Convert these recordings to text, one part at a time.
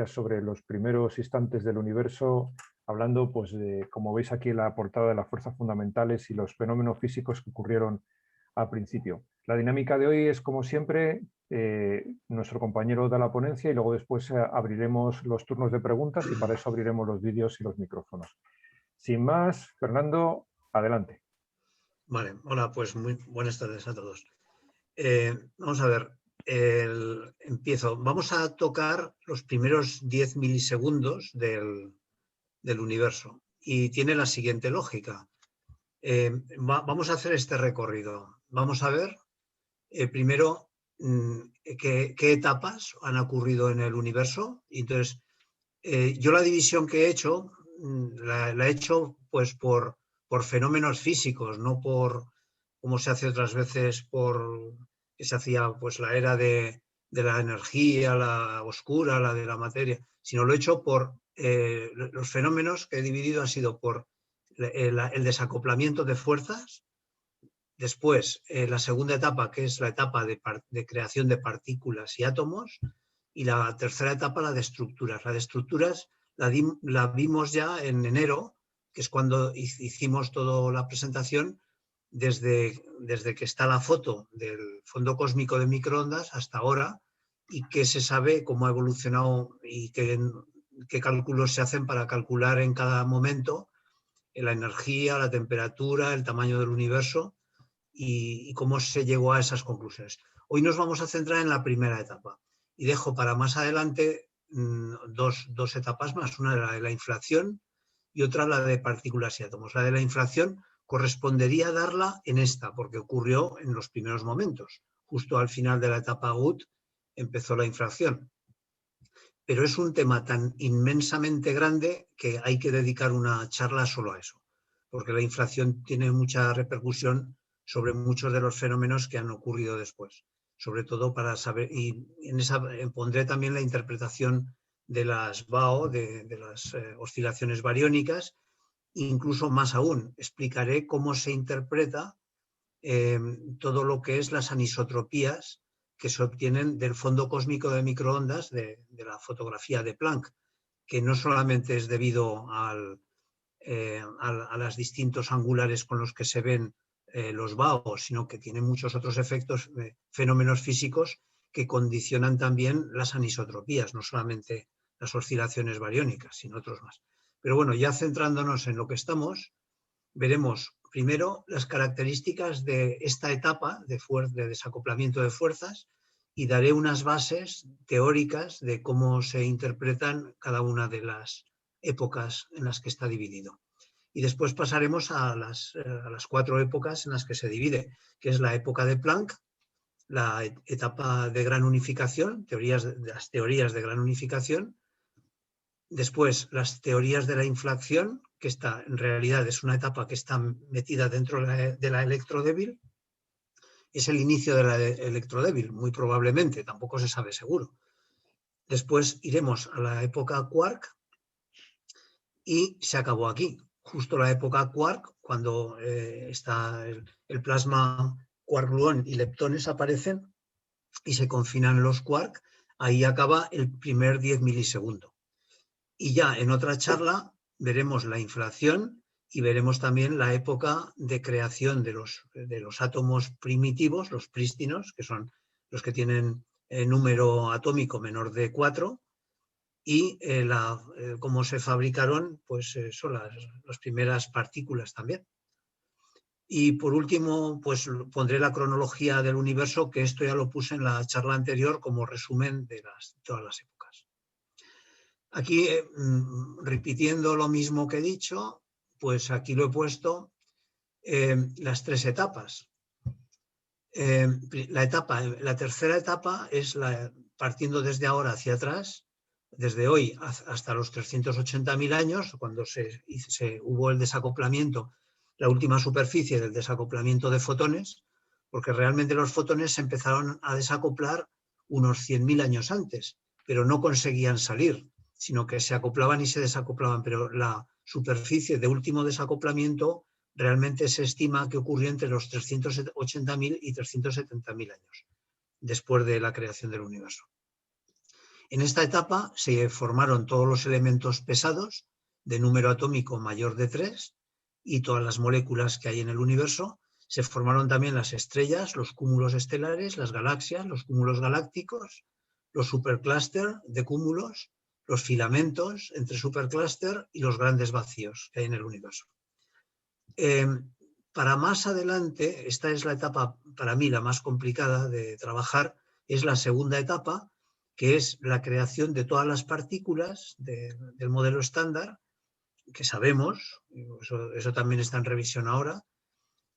sobre los primeros instantes del universo, hablando pues de, como veis aquí en la portada, de las fuerzas fundamentales y los fenómenos físicos que ocurrieron al principio. La dinámica de hoy es, como siempre, nuestro compañero da la ponencia y luego después abriremos los turnos de preguntas y para eso abriremos los vídeos y los micrófonos. Sin más, Fernando, adelante. Vale, hola, pues muy buenas tardes a todos. Vamos a ver, empiezo. Vamos a tocar los primeros 10 milisegundos del universo y tiene la siguiente lógica. Vamos a hacer este recorrido. Vamos a ver primero qué etapas han ocurrido en el universo. Entonces, yo la división que he hecho, la he hecho pues por fenómenos físicos, no por, como se hace otras veces, por que se hacía pues la era de la energía, la oscura, la de la materia, sino lo he hecho por los fenómenos que he dividido han sido por el desacoplamiento de fuerzas. Después, la segunda etapa, que es la etapa de creación de partículas y átomos, y la tercera etapa, la de estructuras. La de estructuras la vimos ya en enero, que es cuando hicimos toda la presentación, desde que está la foto del fondo cósmico de microondas hasta ahora, y qué se sabe, cómo ha evolucionado y qué cálculos se hacen para calcular en cada momento la energía, la temperatura, el tamaño del universo y cómo se llegó a esas conclusiones. Hoy nos vamos a centrar en la primera etapa y dejo para más adelante dos etapas más, una la de la inflación y otra la de partículas y átomos. La de la inflación correspondería darla en esta, porque ocurrió en los primeros momentos. Justo al final de la etapa GUT empezó la inflación. Pero es un tema tan inmensamente grande que hay que dedicar una charla solo a eso, porque la inflación tiene mucha repercusión sobre muchos de los fenómenos que han ocurrido después, sobre todo para saber, y en esa pondré también la interpretación de las BAO, de las oscilaciones bariónicas, incluso más aún, explicaré cómo se interpreta todo lo que es las anisotropías que se obtienen del fondo cósmico de microondas de la fotografía de Planck, que no solamente es debido a los distintos angulares con los que se ven los baos, sino que tiene muchos otros efectos, fenómenos físicos que condicionan también las anisotropías, no solamente las oscilaciones bariónicas, sino otros más. Pero bueno, ya centrándonos en lo que estamos, veremos primero las características de esta etapa de desacoplamiento de fuerzas y daré unas bases teóricas de cómo se interpretan cada una de las épocas en las que está dividido. Y después pasaremos a las 4 épocas en las que se divide, que es la época de Planck, la etapa de gran unificación, las teorías de gran unificación, después las teorías de la inflación, que en realidad es una etapa que está metida dentro de la electrodébil. Es el inicio de la electrodébil, muy probablemente, tampoco se sabe seguro. Después iremos a la época quark y se acabó aquí. Justo la época quark, cuando está el plasma quark-gluón y leptones aparecen y se confinan los quark, ahí acaba el primer 10 milisegundos. Y ya en otra charla veremos la inflación y veremos también la época de creación de los átomos primitivos, los prístinos, que son los que tienen número atómico menor de 4, y cómo se fabricaron, pues son las primeras partículas también. Y por último, pues pondré la cronología del universo, que esto ya lo puse en la charla anterior como resumen de todas las épocas. Aquí, repitiendo lo mismo que he dicho, pues aquí lo he puesto las 3 etapas. La tercera etapa es partiendo desde ahora hacia atrás, desde hoy hasta los 380.000 años, cuando hubo el desacoplamiento, la última superficie del desacoplamiento de fotones, porque realmente los fotones se empezaron a desacoplar unos 100.000 años antes, pero no conseguían salir, sino que se acoplaban y se desacoplaban, pero la superficie de último desacoplamiento realmente se estima que ocurrió entre los 380.000 y 370.000 años, después de la creación del universo. En esta etapa se formaron todos los elementos pesados de número atómico mayor de 3 y todas las moléculas que hay en el universo. Se formaron también las estrellas, los cúmulos estelares, las galaxias, los cúmulos galácticos, los superclúster de cúmulos, los filamentos entre superclúster y los grandes vacíos que hay en el universo. Para más adelante, esta es la etapa para mí la más complicada de trabajar, es la segunda etapa, que es la creación de todas las partículas del modelo estándar, que sabemos, eso también está en revisión ahora,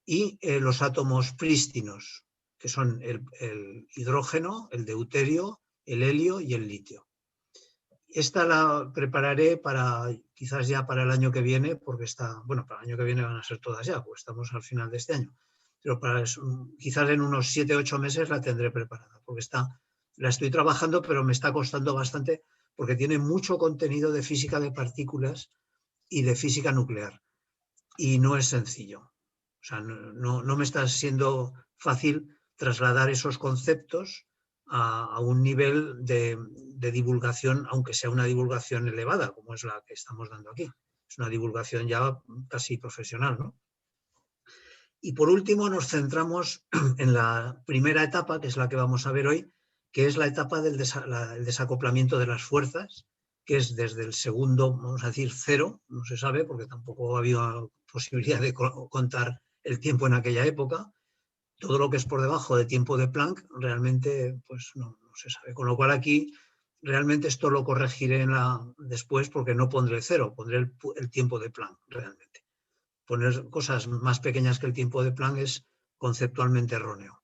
y los átomos prístinos, que son el hidrógeno, el deuterio, el helio y el litio. Esta la prepararé quizás ya para el año que viene, porque bueno, para el año que viene van a ser todas ya, pues estamos al final de este año. Pero quizás en unos 7 o 8 meses la tendré preparada, porque la estoy trabajando, pero me está costando bastante, porque tiene mucho contenido de física de partículas y de física nuclear. Y no es sencillo. O sea, no me está siendo fácil trasladar esos conceptos a un nivel de divulgación, aunque sea una divulgación elevada, como es la que estamos dando aquí. Es una divulgación ya casi profesional, ¿no? Y por último nos centramos en la primera etapa, que es la que vamos a ver hoy, que es la etapa del desacoplamiento de las fuerzas, que es desde el segundo, vamos a decir, 0, no se sabe porque tampoco había posibilidad de contar el tiempo en aquella época. Todo lo que es por debajo de tiempo de Planck realmente pues no se sabe. Con lo cual aquí realmente esto lo corregiré después porque no pondré 0, pondré el tiempo de Planck realmente. Poner cosas más pequeñas que el tiempo de Planck es conceptualmente erróneo.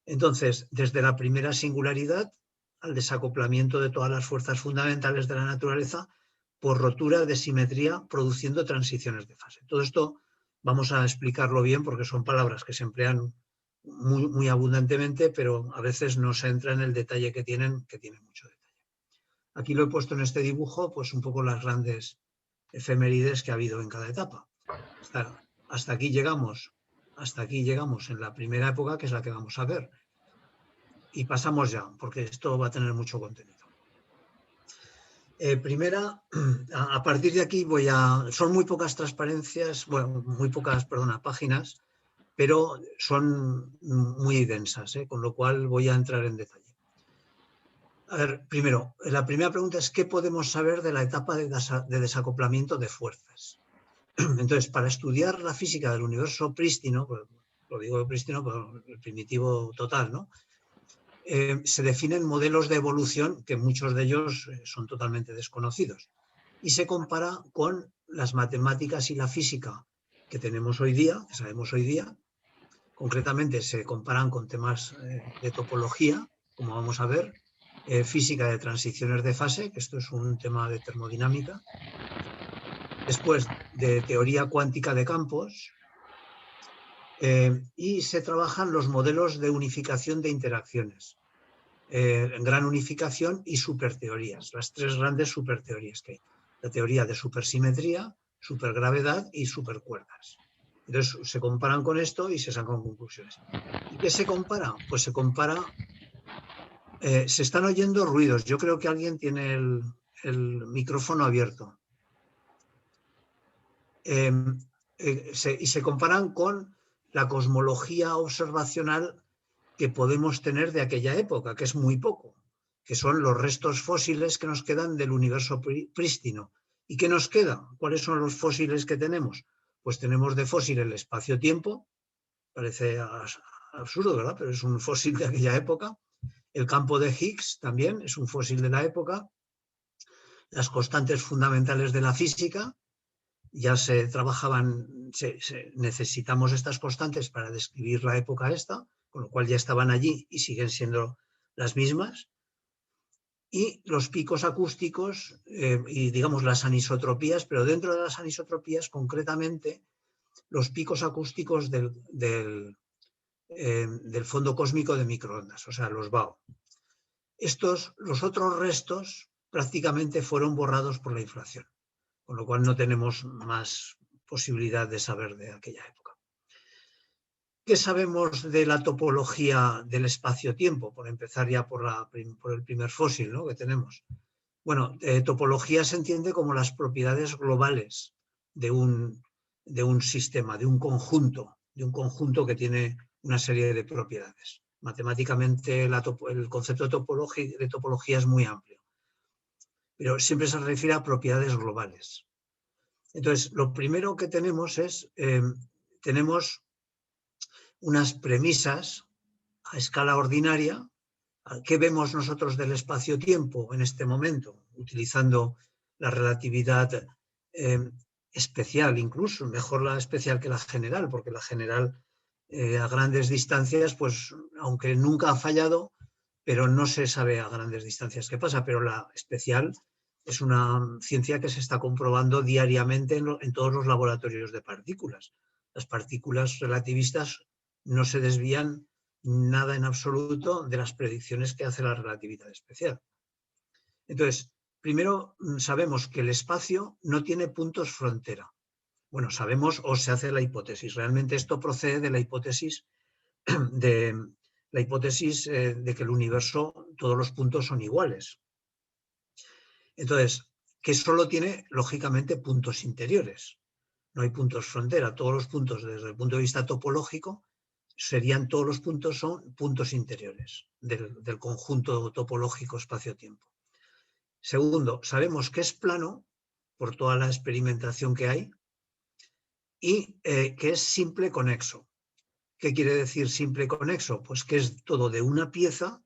Entonces, desde la primera singularidad al desacoplamiento de todas las fuerzas fundamentales de la naturaleza por rotura de simetría produciendo transiciones de fase. Todo esto vamos a explicarlo bien porque son palabras que se emplean muy abundantemente, pero a veces no se entra en el detalle que tienen mucho detalle. Aquí lo he puesto en este dibujo, pues un poco las grandes efemérides que ha habido en cada etapa. Hasta aquí llegamos en la primera época, que es la que vamos a ver. Y pasamos ya, porque esto va a tener mucho contenido. A partir de aquí son muy pocas transparencias, bueno, páginas, pero son muy densas, con lo cual voy a entrar en detalle. A ver, primero, la primera pregunta es ¿qué podemos saber de la etapa de desacoplamiento de fuerzas? Entonces, para estudiar la física del universo prístino, pues, lo digo prístino, pero el primitivo total, ¿no? Se definen modelos de evolución que muchos de ellos son totalmente desconocidos y se compara con las matemáticas y la física que tenemos hoy día, que sabemos hoy día. Concretamente se comparan con temas de topología, como vamos a ver, física de transiciones de fase, que esto es un tema de termodinámica, después de teoría cuántica de campos, y se trabajan los modelos de unificación de interacciones, gran unificación y superteorías, las 3 grandes superteorías que hay. La teoría de supersimetría, supergravedad y supercuerdas. Entonces se comparan con esto y se sacan conclusiones. ¿Y qué se compara? Pues se compara... se están oyendo ruidos. Yo creo que alguien tiene el micrófono abierto. Y se comparan con la cosmología observacional que podemos tener de aquella época, que es muy poco, que son los restos fósiles que nos quedan del universo prístino. ¿Y qué nos queda? ¿Cuáles son los fósiles que tenemos? Pues tenemos de fósil el espacio-tiempo, parece absurdo, ¿verdad? Pero es un fósil de aquella época. El campo de Higgs también es un fósil de la época. Las constantes fundamentales de la física, ya se trabajaban, necesitamos estas constantes para describir la época esta, con lo cual ya estaban allí y siguen siendo las mismas. Y los picos acústicos y digamos las anisotropías, pero dentro de las anisotropías concretamente los picos acústicos del fondo cósmico de microondas, o sea, los BAO. Los otros restos prácticamente fueron borrados por la inflación, con lo cual no tenemos más posibilidad de saber de aquella época. ¿Qué sabemos de la topología del espacio-tiempo? Por empezar ya por el primer fósil, ¿no?, que tenemos. Bueno, topología se entiende como las propiedades globales de un sistema, de un conjunto que tiene una serie de propiedades. Matemáticamente el concepto de topología es muy amplio, pero siempre se refiere a propiedades globales. Entonces, lo primero que tenemos es, tenemos unas premisas a escala ordinaria. ¿Qué vemos nosotros del espacio-tiempo en este momento? Utilizando la relatividad especial, incluso mejor la especial que la general, porque la general a grandes distancias, pues aunque nunca ha fallado, pero no se sabe a grandes distancias qué pasa. Pero la especial es una ciencia que se está comprobando diariamente en todos los laboratorios de partículas. Las partículas relativistas no se desvían nada en absoluto de las predicciones que hace la relatividad especial. Entonces, primero sabemos que el espacio no tiene puntos frontera. Bueno, sabemos, o se hace la hipótesis. Realmente esto procede de la hipótesis de que el universo, todos los puntos son iguales. Entonces, que solo tiene, lógicamente, puntos interiores. No hay puntos frontera. Todos los puntos, desde el punto de vista topológico, todos los puntos son puntos interiores del conjunto topológico espacio-tiempo. Segundo, sabemos que es plano por toda la experimentación que hay y que es simple conexo. ¿Qué quiere decir simple conexo? Pues que es todo de una pieza,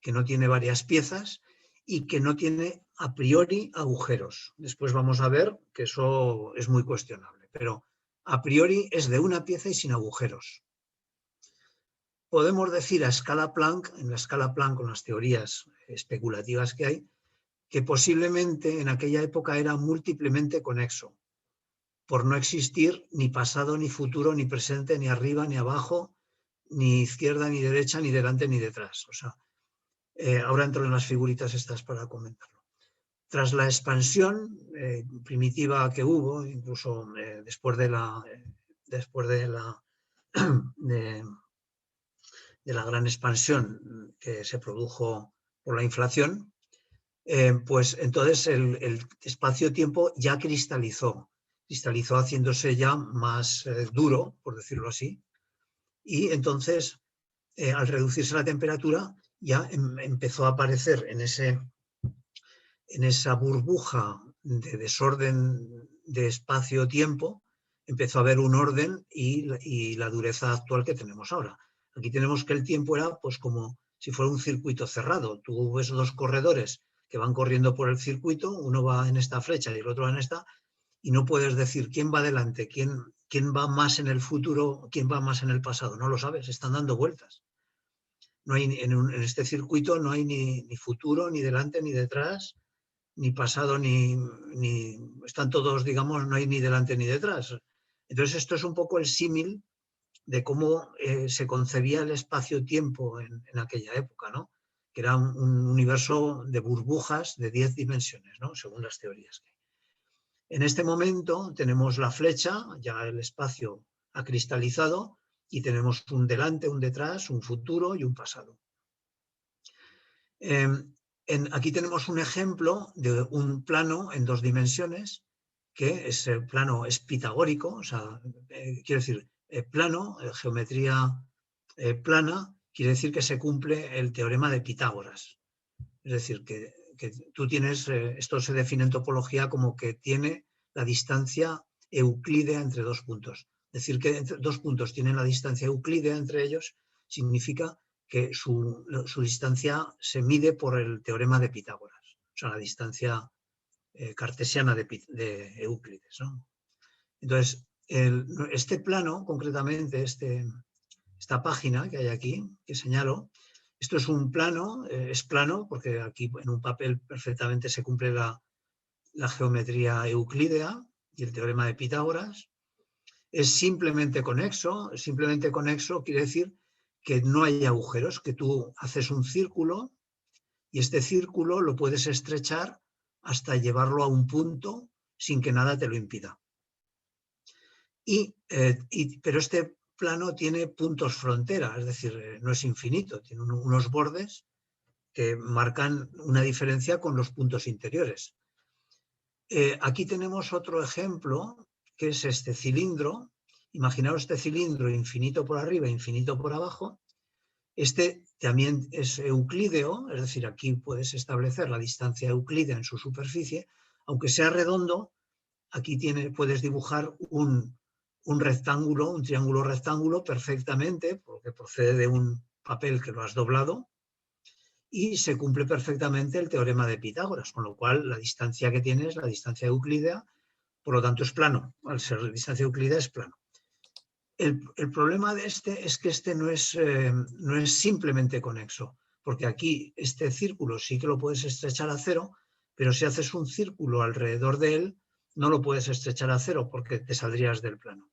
que no tiene varias piezas y que no tiene a priori agujeros. Después vamos a ver que eso es muy cuestionable, pero a priori es de una pieza y sin agujeros. Podemos decir a escala Planck, en la escala Planck con las teorías especulativas que hay, que posiblemente en aquella época era múltiplemente conexo, por no existir ni pasado, ni futuro, ni presente, ni arriba, ni abajo, ni izquierda, ni derecha, ni delante, ni detrás. O sea, ahora entro en las figuritas estas para comentarlo. Tras la expansión primitiva que hubo, incluso después de la gran expansión que se produjo por la inflación, pues entonces el espacio-tiempo ya cristalizó haciéndose ya más duro, por decirlo así, y entonces al reducirse la temperatura ya empezó a aparecer en esa burbuja de desorden de espacio-tiempo, empezó a haber un orden y la dureza actual que tenemos ahora. Aquí tenemos que el tiempo era pues como si fuera un circuito cerrado. Tú ves dos corredores que van corriendo por el circuito, uno va en esta flecha y el otro va en esta, y no puedes decir quién va adelante, quién va más en el futuro, quién va más en el pasado. No lo sabes, están dando vueltas. No hay, en este circuito no hay ni futuro, ni delante, ni detrás, ni pasado, ni están todos, digamos, no hay ni delante ni detrás. Entonces esto es un poco el símil de cómo se concebía el espacio-tiempo en aquella época, ¿no? Que era un universo de burbujas de 10 dimensiones, ¿no?, según las teorías que hay. En este momento tenemos la flecha, ya el espacio ha cristalizado y tenemos un delante, un detrás, un futuro y un pasado. Aquí tenemos un ejemplo de un plano en 2 dimensiones, que es el plano es pitagórico, o sea, quiere decir, plano, geometría plana, quiere decir que se cumple el teorema de Pitágoras. Es decir, que tú tienes, esto se define en topología como que tiene la distancia euclídea entre 2 puntos. Es decir, que entre 2 puntos tienen la distancia euclídea entre ellos, significa que su distancia se mide por el teorema de Pitágoras, o sea, la distancia cartesiana de Euclides, ¿no? Entonces, este plano, concretamente, esta página que hay aquí, que señalo, esto es un plano, es plano porque aquí en un papel perfectamente se cumple la geometría euclídea y el teorema de Pitágoras. Es simplemente conexo quiere decir que no hay agujeros, que tú haces un círculo y este círculo lo puedes estrechar hasta llevarlo a un punto sin que nada te lo impida. Pero este plano tiene puntos frontera, es decir, no es infinito, tiene unos bordes que marcan una diferencia con los puntos interiores. Aquí tenemos otro ejemplo, que es este cilindro. Imaginaos este cilindro infinito por arriba, infinito por abajo. Este también es euclídeo, es decir, aquí puedes establecer la distancia euclídea en su superficie. Aunque sea redondo, aquí puedes dibujar un rectángulo, un triángulo rectángulo perfectamente, porque procede de un papel que lo has doblado, y se cumple perfectamente el teorema de Pitágoras, con lo cual la distancia que tiene es la distancia euclídea, por lo tanto es plano. Al ser distancia euclídea es plano. El problema de este es que este no es simplemente conexo, porque aquí este círculo sí que lo puedes estrechar a cero, pero si haces un círculo alrededor de él, no lo puedes estrechar a cero porque te saldrías del plano,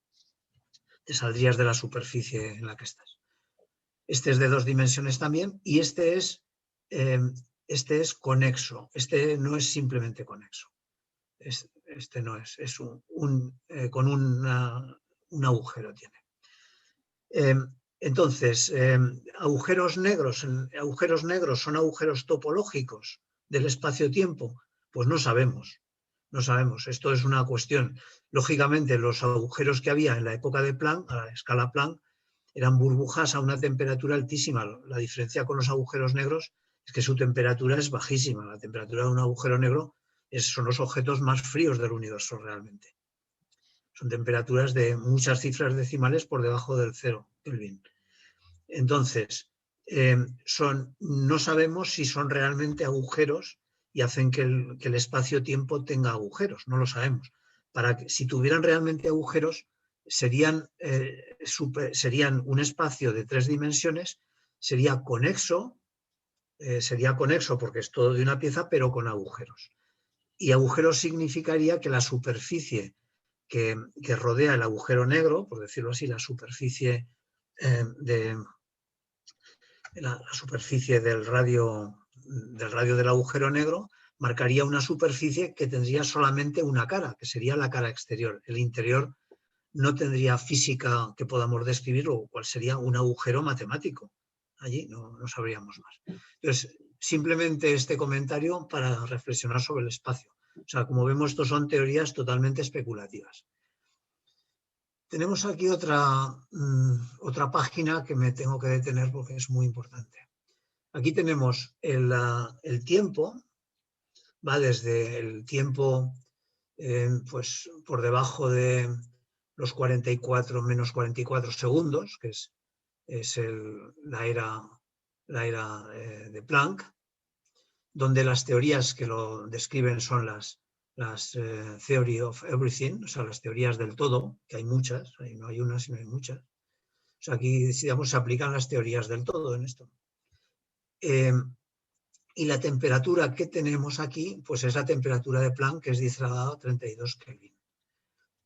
te saldrías de la superficie en la que estás. Este es de 2 dimensiones también y este es conexo, este no es simplemente conexo. Este no es con un agujero tiene. Entonces, agujeros negros son agujeros topológicos del espacio-tiempo. Pues no sabemos, no sabemos. Esto es una cuestión. Lógicamente, los agujeros que había en la época de Planck, a la escala Planck, eran burbujas a una temperatura altísima. La diferencia con los agujeros negros es que su temperatura es bajísima. La temperatura de un agujero negro son los objetos más fríos del universo realmente. Son temperaturas de muchas cifras decimales por debajo del 0 Kelvin. Entonces, no sabemos si son realmente agujeros y hacen que el espacio-tiempo tenga agujeros, no lo sabemos. Si tuvieran realmente agujeros, serían un espacio de 3 dimensiones, sería conexo porque es todo de una pieza, pero con agujeros. Y agujeros significaría que la superficie que rodea el agujero negro, por decirlo así, la superficie la superficie del radio del agujero negro, marcaría una superficie que tendría solamente una cara, que sería la cara exterior. El interior no tendría física que podamos describir, lo cual sería un agujero matemático. Allí no sabríamos más. Entonces, simplemente este comentario para reflexionar sobre el espacio. O sea, como vemos, esto son teorías totalmente especulativas. Tenemos aquí otra página que me tengo que detener porque es muy importante. Aquí tenemos el tiempo, va desde el tiempo pues por debajo de los 44 menos 44 segundos, que es la era de Planck, donde las teorías que lo describen son las Theory of Everything, o sea, las teorías del todo, que hay muchas, no hay una, sino hay muchas. O sea, aquí, digamos, se aplican las teorías del todo en esto. Y la temperatura que tenemos aquí, pues es la temperatura de Planck, que es 10 elevado a 32 Kelvin.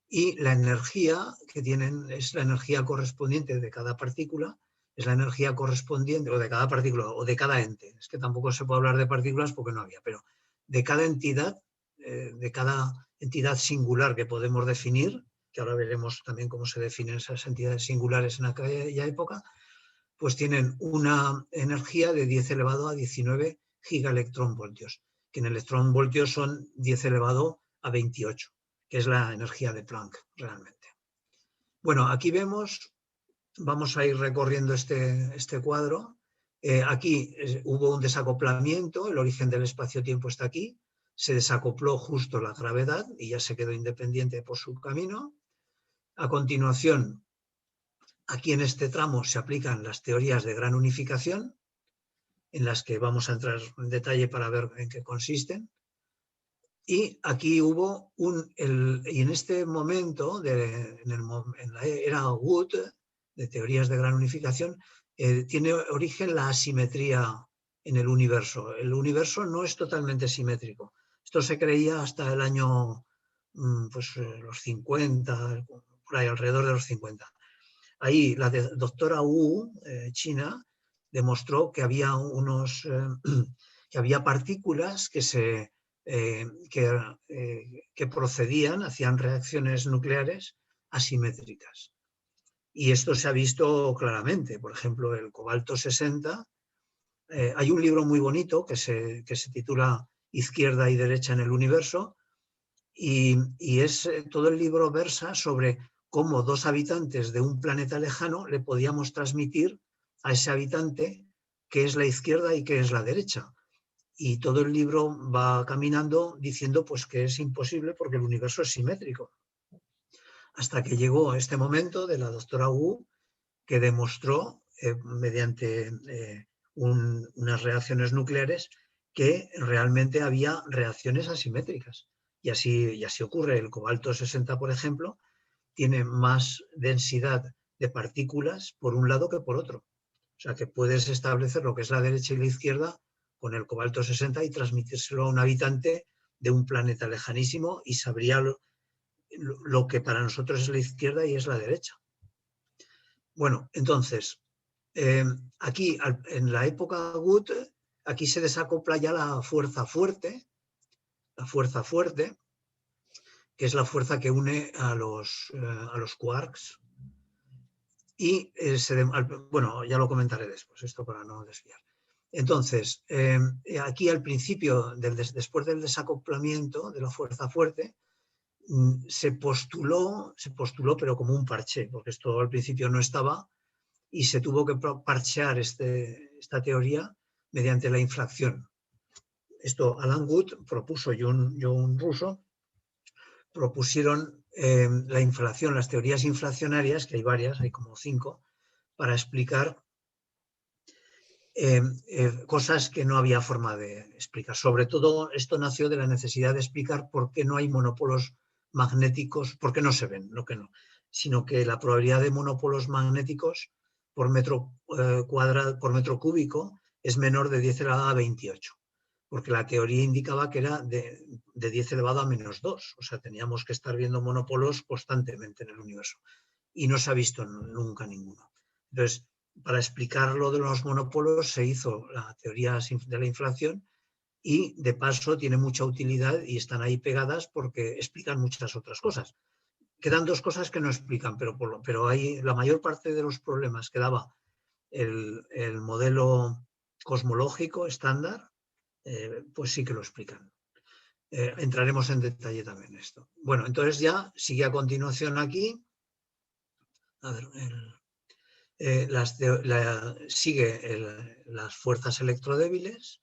Y la energía que tienen es la energía correspondiente de cada partícula, es la energía correspondiente, o de cada partícula, o de cada ente. Es que tampoco se puede hablar de partículas porque no había, pero de cada entidad singular que podemos definir, que ahora veremos también cómo se definen esas entidades singulares en aquella época, pues tienen una energía de 10 elevado a 19 gigaelectronvoltios, que en electronvoltios son 10 elevado a 28, que es la energía de Planck realmente. Bueno, aquí vamos a ir recorriendo este cuadro. Aquí hubo un desacoplamiento, el origen del espacio-tiempo está aquí, se desacopló justo la gravedad y ya se quedó independiente por su camino. A continuación, aquí en este tramo se aplican las teorías de gran unificación, en las que vamos a entrar en detalle para ver en qué consisten. Y aquí hubo y en este momento, en la era Wood, de teorías de gran unificación, tiene origen la asimetría en el universo. El universo no es totalmente simétrico. Esto se creía hasta el año los 50, por ahí alrededor de los 50. Ahí la doctora Wu, China, demostró que había que había partículas que procedían, hacían reacciones nucleares asimétricas. Y esto se ha visto claramente. Por ejemplo, el cobalto 60. Hay un libro muy bonito que se titula Izquierda y derecha en el universo, y todo el libro versa sobre cómo dos habitantes de un planeta lejano le podíamos transmitir a ese habitante qué es la izquierda y qué es la derecha. Y todo el libro va caminando diciendo pues que es imposible porque el universo es simétrico. Hasta que llegó este momento de la doctora Wu, que demostró mediante unas reacciones nucleares que realmente había reacciones asimétricas. Y así ocurre. El cobalto 60, por ejemplo, tiene más densidad de partículas por un lado que por otro. O sea que puedes establecer lo que es la derecha y la izquierda con el cobalto 60 y transmitírselo a un habitante de un planeta lejanísimo y sabría lo que para nosotros es la izquierda y es la derecha. Bueno, entonces, aquí en la época Good, aquí se desacopla ya la fuerza fuerte, que es la fuerza que une a los quarks. Y bueno, ya lo comentaré después, esto para no desviar. Entonces, aquí al principio, después del desacoplamiento de la fuerza fuerte, se postuló, pero como un parche, porque esto al principio no estaba, y se tuvo que parchear esta teoría mediante la inflación. Esto Alan Wood propuso, y un ruso, propusieron la inflación, las teorías inflacionarias, que hay varias, hay como 5, para explicar cosas que no había forma de explicar. Sobre todo, esto nació de la necesidad de explicar por qué no hay monopolos magnéticos, por qué no se ven, no que no, sino que la probabilidad de monopolos magnéticos por metro cuadrado, por metro cúbico, es menor de 10 elevado a 28, porque la teoría indicaba que era de 10 elevado a menos 2, o sea, teníamos que estar viendo monopolos constantemente en el universo, y no se ha visto nunca ninguno. Entonces, para explicar lo de los monopolos se hizo la teoría de la inflación, y de paso tiene mucha utilidad y están ahí pegadas porque explican muchas otras cosas. Quedan 2 cosas que no explican, pero hay la mayor parte de los problemas que daba el modelo cosmológico estándar, pues sí que lo explican. Entraremos en detalle también en esto. Bueno, entonces ya sigue a continuación aquí. A ver, sigue las fuerzas electrodébiles,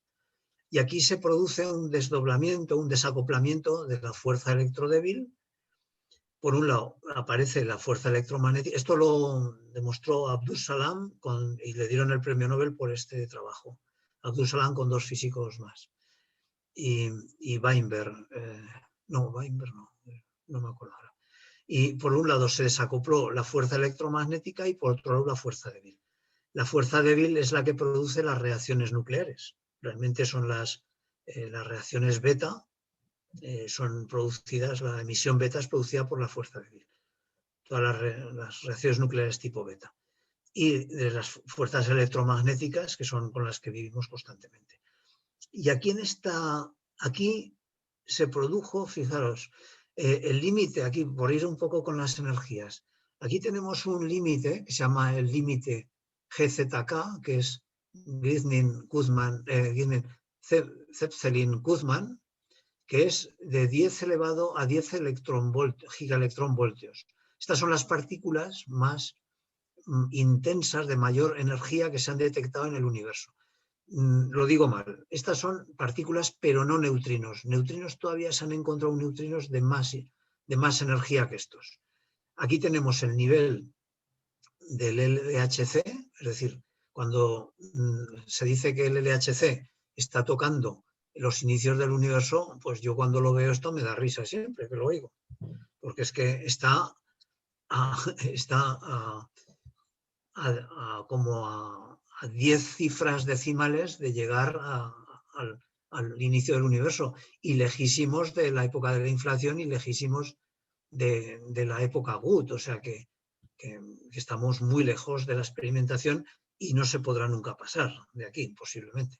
y aquí se produce un desdoblamiento, un desacoplamiento de la fuerza electrodébil. Por un lado aparece la fuerza electromagnética, esto lo demostró Abdus Salam y le dieron el premio Nobel por este trabajo. Abdus Salam con 2 físicos más. Y Weinberg, no me acuerdo ahora. Y por un lado se desacopló la fuerza electromagnética y por otro lado la fuerza débil. La fuerza débil es la que produce las reacciones nucleares. Realmente son las reacciones beta, son producidas, la emisión beta es producida por la fuerza débil. Todas las reacciones nucleares tipo beta. Y de las fuerzas electromagnéticas, que son con las que vivimos constantemente. Y aquí aquí se produjo, fijaros, el límite, aquí por ir un poco con las energías, aquí tenemos un límite que se llama el límite GZK, que es Zepzelin-Guzman, que es de 10 elevado a 10 gigaelectronvoltios. Estas son las partículas más intensas, de mayor energía, que se han detectado en el universo. Lo digo mal, estas son partículas pero no neutrinos. Neutrinos todavía se han encontrado neutrinos de más energía que estos. Aquí tenemos el nivel del LHC, es decir, cuando se dice que el LHC está tocando los inicios del universo, pues yo cuando lo veo esto me da risa siempre que lo oigo, porque es que está como a 10 cifras decimales de llegar al inicio del universo, y lejísimos de la época de la inflación y lejísimos de la época Good, o sea que estamos muy lejos de la experimentación y no se podrá nunca pasar de aquí, posiblemente.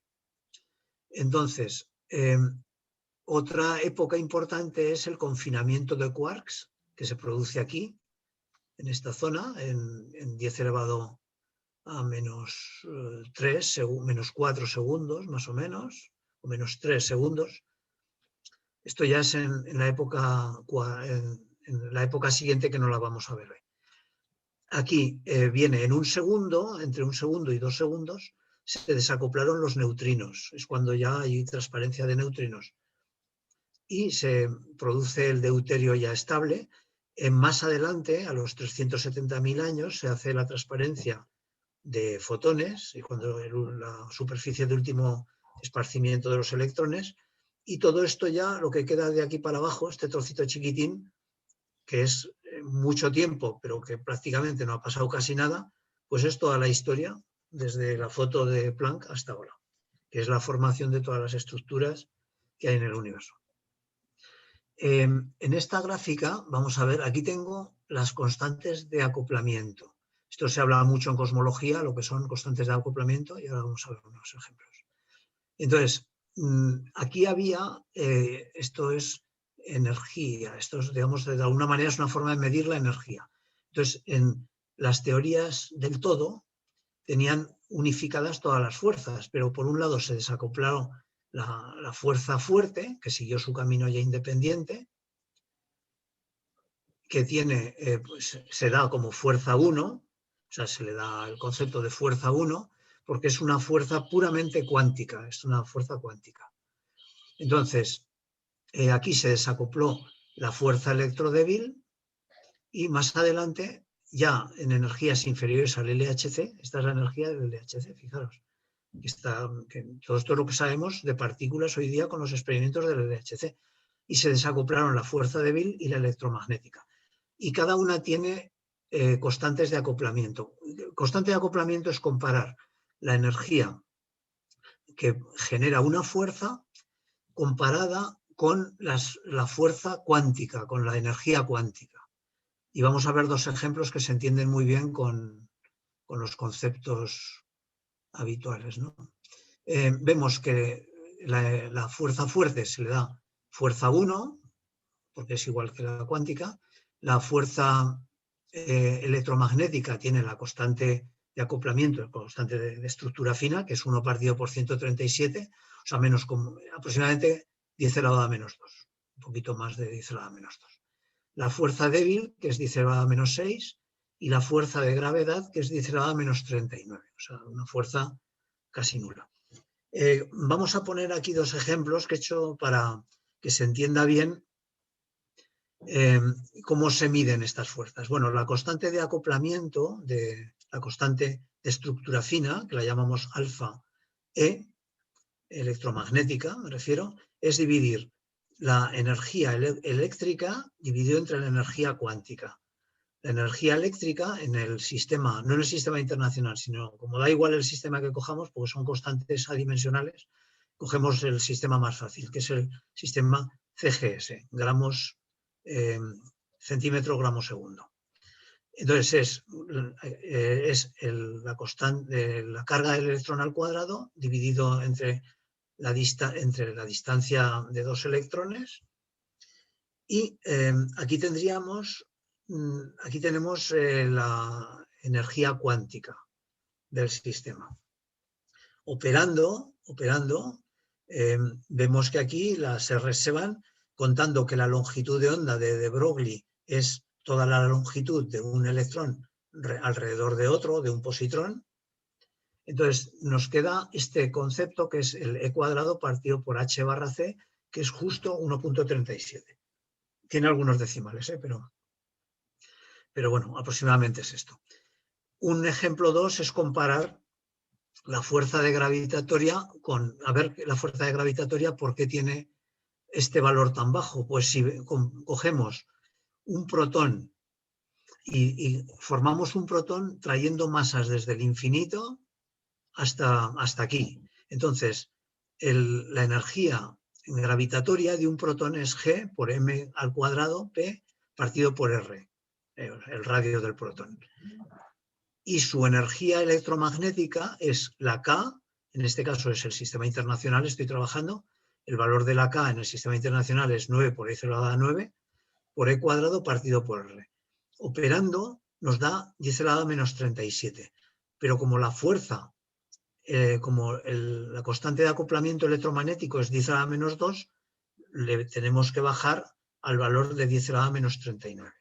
Entonces, otra época importante es el confinamiento de quarks, que se produce aquí, en esta zona, en 10 elevado a menos 3, menos 4 segundos, más o menos, o menos 3 segundos. Esto ya es en la época siguiente, que no la vamos a ver hoy. Aquí viene en un segundo, entre 1 segundo y 2 segundos, se desacoplaron los neutrinos. Es cuando ya hay transparencia de neutrinos. Y se produce el deuterio ya estable. Más adelante, a los 370.000 años, se hace la transparencia de fotones, y cuando la superficie de último esparcimiento de los electrones. Y todo esto ya, lo que queda de aquí para abajo, este trocito chiquitín, que es mucho tiempo, pero que prácticamente no ha pasado casi nada, pues es toda la historia, desde la foto de Planck hasta ahora, que es la formación de todas las estructuras que hay en el universo. En esta gráfica, vamos a ver, aquí tengo las constantes de acoplamiento. Esto se habla mucho en cosmología, lo que son constantes de acoplamiento, y ahora vamos a ver unos ejemplos. Entonces, aquí había, esto es energía, esto es, digamos, de alguna manera es una forma de medir la energía. Entonces, en las teorías del todo tenían unificadas todas las fuerzas, pero por un lado se desacoplaron la fuerza fuerte, que siguió su camino ya independiente, que tiene, pues, se da como fuerza 1, o sea, se le da el concepto de fuerza 1, porque es una fuerza puramente cuántica, es una fuerza cuántica. Entonces, aquí se desacopló la fuerza electrodébil y más adelante, ya en energías inferiores al LHC, esta es la energía del LHC, fijaros, que todo esto es lo que sabemos de partículas hoy día con los experimentos del LHC, y se desacoplaron la fuerza débil y la electromagnética. Y cada una tiene constantes de acoplamiento. Constante de acoplamiento es comparar la energía que genera una fuerza comparada con la fuerza cuántica, con la energía cuántica. Y vamos a ver dos ejemplos que se entienden muy bien con los conceptos habituales, ¿no? Vemos que la fuerza fuerte se le da fuerza 1, porque es igual que la cuántica. La fuerza electromagnética tiene la constante de acoplamiento, la constante de estructura fina, que es 1 partido por 137, o sea, aproximadamente 10 elevado a menos 2, un poquito más de 10 elevado a menos 2. La fuerza débil, que es 10 elevado a menos 6, y la fuerza de gravedad, que es 10 elevado a menos 39, o sea, una fuerza casi nula. Vamos a poner aquí dos ejemplos que he hecho para que se entienda bien cómo se miden estas fuerzas. Bueno, la constante de acoplamiento, la constante de estructura fina, que la llamamos alfa E, electromagnética me refiero, es dividir la energía eléctrica dividido entre la energía cuántica. La energía eléctrica en el sistema, no en el sistema internacional, sino como da igual el sistema que cojamos, porque son constantes adimensionales, cogemos el sistema más fácil, que es el sistema CGS, gramos centímetro gramo segundo. Entonces la carga del electrón al cuadrado dividido entre la distancia de dos electrones, y aquí tenemos la energía cuántica del sistema. Operando, vemos que aquí las R se van, contando que la longitud de onda de Broglie es toda la longitud de un electrón alrededor de otro, de un positrón. Entonces nos queda este concepto que es el E cuadrado partido por H barra C, que es justo 1.37. Tiene algunos decimales, pero bueno, aproximadamente es esto. Un ejemplo 2 es comparar la fuerza de gravitatoria con, a ver, la fuerza de gravitatoria, ¿por qué tiene este valor tan bajo? Pues si cogemos un protón y formamos un protón trayendo masas desde el infinito hasta aquí. Entonces, la energía gravitatoria de un protón es G por M al cuadrado P partido por R, el radio del protón. Y su energía electromagnética es la K, en este caso es el sistema internacional, estoy trabajando, el valor de la K en el sistema internacional es 9 por E elevado a 9, por E cuadrado partido por R. Operando, nos da 10 elevado a menos 37. Pero como la fuerza, como la constante de acoplamiento electromagnético es 10 elevado a menos 2, le tenemos que bajar al valor de 10 elevado a menos 39.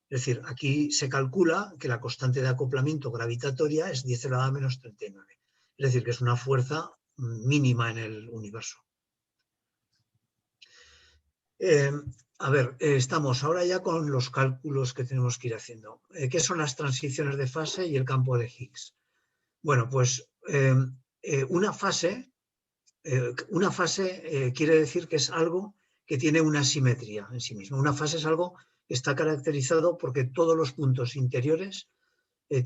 Es decir, aquí se calcula que la constante de acoplamiento gravitatoria es 10 elevado a menos 39. Es decir, que es una fuerza mínima en el universo. A ver, estamos ahora ya con los cálculos que tenemos que ir haciendo. ¿Qué son las transiciones de fase y el campo de Higgs? Bueno, pues una fase quiere decir que es algo que tiene una simetría en sí mismo. Una fase es algo que está caracterizado porque todos los puntos interiores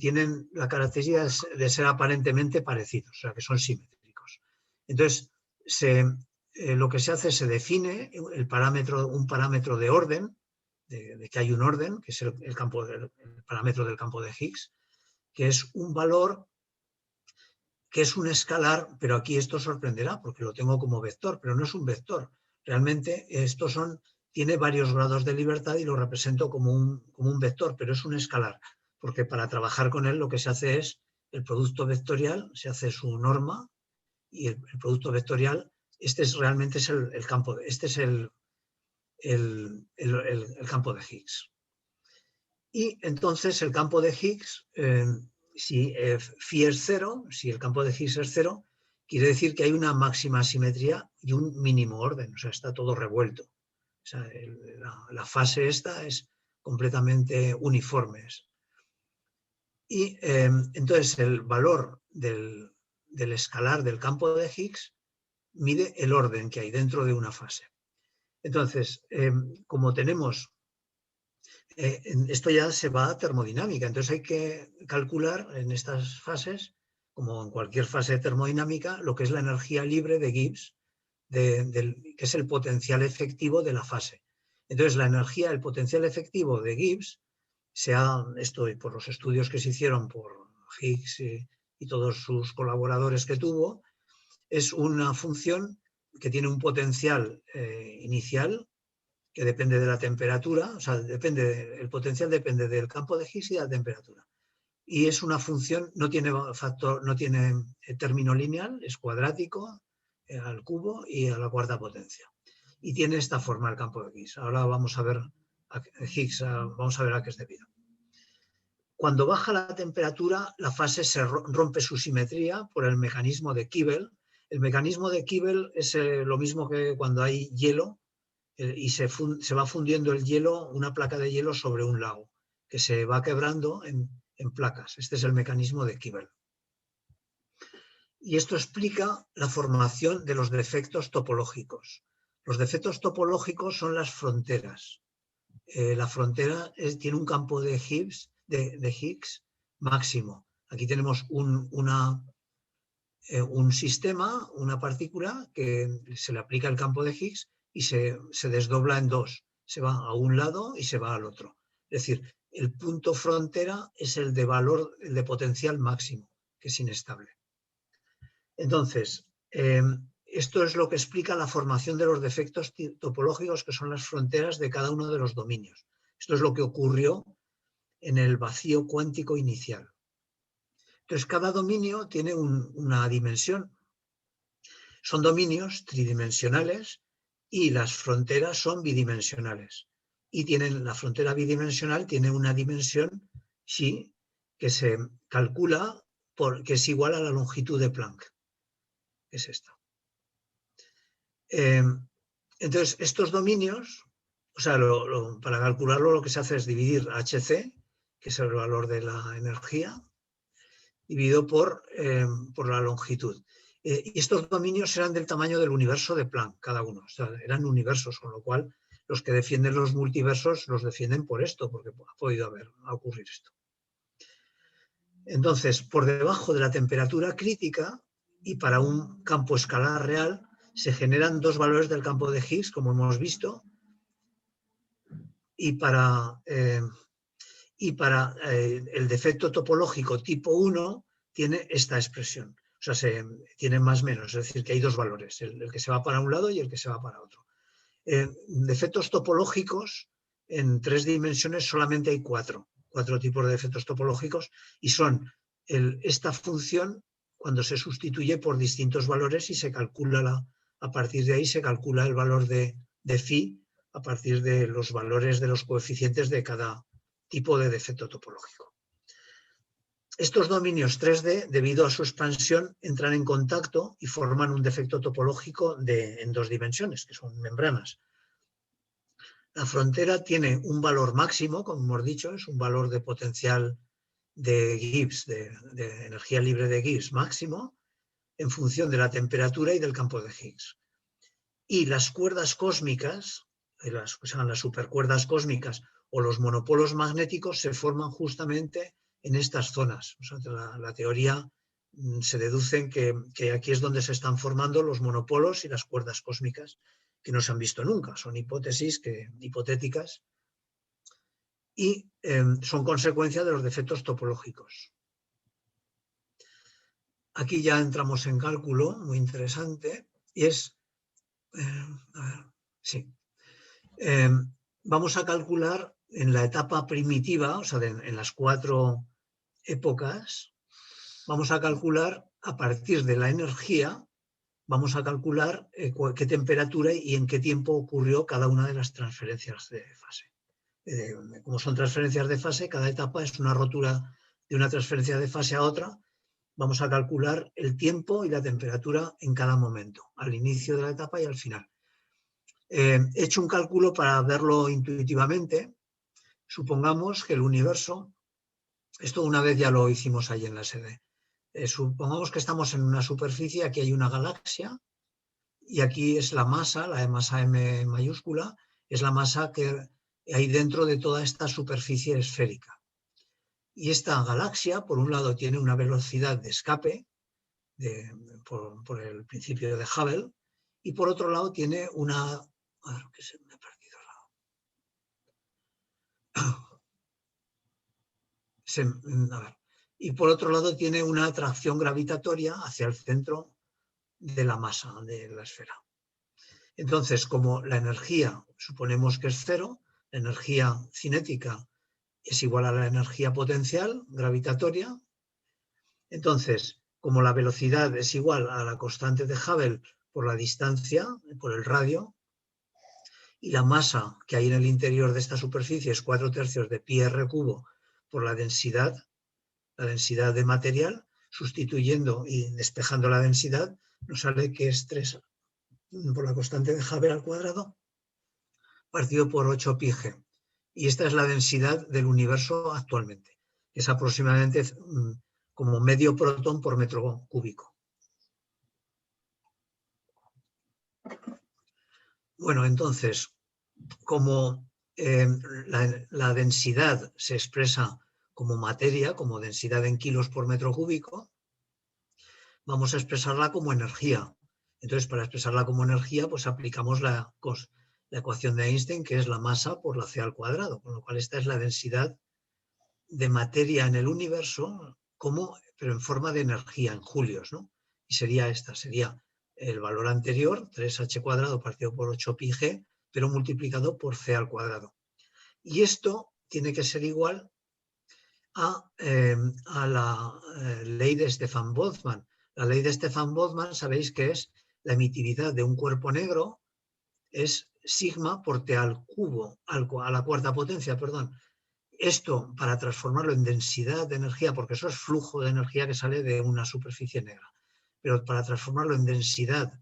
tienen la característica de ser aparentemente parecidos, o sea, que son simétricos. Entonces, lo que se hace es se define un parámetro de orden, de que hay un orden, que es el parámetro del campo de Higgs, que es un valor que es un escalar, pero aquí esto sorprenderá porque lo tengo como vector, pero no es un vector. Realmente tiene varios grados de libertad y lo represento como un vector, pero es un escalar, porque para trabajar con él lo que se hace es el producto vectorial, se hace su norma y el producto vectorial, realmente es el campo, este es el campo de Higgs. Y entonces el campo de Higgs, si phi es 0, si el campo de Higgs es 0, quiere decir que hay una máxima simetría y un mínimo orden, o sea, está todo revuelto. O sea, la fase esta es completamente uniforme. Y entonces el valor del escalar del campo de Higgs mide el orden que hay dentro de una fase. Entonces, como tenemos esto ya se va a termodinámica, entonces hay que calcular en estas fases, como en cualquier fase termodinámica, lo que es la energía libre de Gibbs, que es el potencial efectivo de la fase. Entonces el potencial efectivo de Gibbs, esto por los estudios que se hicieron por Higgs y todos sus colaboradores que tuvo, es una función que tiene un potencial inicial que depende de la temperatura, o sea, el potencial depende del campo de Higgs y de la temperatura. Y es una función, no tiene término lineal, es cuadrático al cubo y a la cuarta potencia. Y tiene esta forma el campo de Higgs. Ahora vamos a ver a qué es debido. Cuando baja la temperatura, la fase se rompe su simetría por el mecanismo de Kibble. El mecanismo de Kibble es lo mismo que cuando hay hielo, y se va fundiendo el hielo, una placa de hielo sobre un lago, que se va quebrando en placas. Este es el mecanismo de Kibble. Y esto explica la formación de los defectos topológicos. Los defectos topológicos son las fronteras. La frontera tiene un campo de Higgs máximo. Aquí tenemos un sistema, una partícula que se le aplica el campo de Higgs y se desdobla en dos, se va a un lado y se va al otro. Es decir, el punto frontera es el de valor, el de potencial máximo, que es inestable. Entonces, esto es lo que explica la formación de los defectos topológicos, que son las fronteras de cada uno de los dominios. Esto es lo que ocurrió en el vacío cuántico inicial. Entonces, cada dominio tiene una dimensión. Son dominios tridimensionales y las fronteras son bidimensionales. Y la frontera bidimensional tiene una dimensión psi que se calcula que es igual a la longitud de Planck. Es esta. Entonces, estos dominios, o sea, para calcularlo lo que se hace es dividir HC, que es el valor de la energía, dividido por la longitud. Y estos dominios eran del tamaño del universo de Planck, cada uno. O sea, eran universos, con lo cual los que defienden los multiversos los defienden por esto, porque ha podido ocurrir esto. Entonces, por debajo de la temperatura crítica y para un campo escalar real, se generan dos valores del campo de Higgs, como hemos visto, y para el defecto topológico tipo 1 tiene esta expresión. O sea, tiene más menos, es decir, que hay dos valores, el que se va para un lado y el que se va para otro. Defectos topológicos en 3 dimensiones solamente hay 4 4 tipos de defectos topológicos, y son esta función cuando se sustituye por distintos valores y se calcula a partir de ahí se calcula el valor de phi a partir de los valores de los coeficientes de cada tipo de defecto topológico. Estos dominios 3D, debido a su expansión, entran en contacto y forman un defecto topológico en 2 dimensiones, que son membranas. La frontera tiene un valor máximo, como hemos dicho, es un valor de potencial de Gibbs, de energía libre de Gibbs máximo, en función de la temperatura y del campo de Higgs. Y las cuerdas cósmicas, las supercuerdas cósmicas o los monopolos magnéticos se forman justamente en estas zonas. O sea, la teoría se deduce que aquí es donde se están formando los monopolos y las cuerdas cósmicas que no se han visto nunca. Son hipótesis hipotéticas y son consecuencia de los defectos topológicos. Aquí ya entramos en cálculo muy interesante y es, vamos a calcular en la etapa primitiva, o sea, en las 4 épocas, vamos a calcular a partir de la energía, vamos a calcular qué temperatura y en qué tiempo ocurrió cada una de las transferencias de fase. Como son transferencias de fase, cada etapa es una rotura de una transferencia de fase a otra. Vamos a calcular el tiempo y la temperatura en cada momento, al inicio de la etapa y al final. He hecho un cálculo para verlo intuitivamente. Supongamos que el universo, esto una vez ya lo hicimos ahí en la sede, supongamos que estamos en una superficie, aquí hay una galaxia y aquí es la masa M mayúscula, es la masa que hay dentro de toda esta superficie esférica. Y esta galaxia, por un lado, tiene una velocidad de escape por el principio de Hubble, y por otro lado tiene una... A ver, que se me ha perdido y por otro lado tiene una atracción gravitatoria hacia el centro de la masa de la esfera. Entonces, como la energía suponemos que es cero, la energía cinética es igual a la energía potencial gravitatoria, entonces, como la velocidad es igual a la constante de Hubble por la distancia, por el radio, y la masa que hay en el interior de esta superficie es 4/3 de pi r cubo por la densidad de material, sustituyendo y despejando la densidad, nos sale que es 3 por la constante de Hubble al cuadrado partido por 8 pi g. Y esta es la densidad del universo actualmente. Es aproximadamente como medio protón por metro cúbico. Bueno, entonces, como la densidad se expresa como materia, como densidad en kilos por metro cúbico, vamos a expresarla como energía. Entonces, para expresarla como energía, pues aplicamos la ecuación de Einstein, que es la masa por la c al cuadrado, con lo cual esta es la densidad de materia en el universo, pero en forma de energía, en julios, ¿no? Y sería el valor anterior, 3h cuadrado partido por 8 pi g, pero multiplicado por c al cuadrado. Y esto tiene que ser igual a la ley de Stefan Boltzmann. La ley de Stefan Boltzmann, sabéis que es la emitividad de un cuerpo negro, es sigma por t al cubo, a la cuarta potencia, perdón. Esto, para transformarlo en densidad de energía, porque eso es flujo de energía que sale de una superficie negra, pero para transformarlo en densidad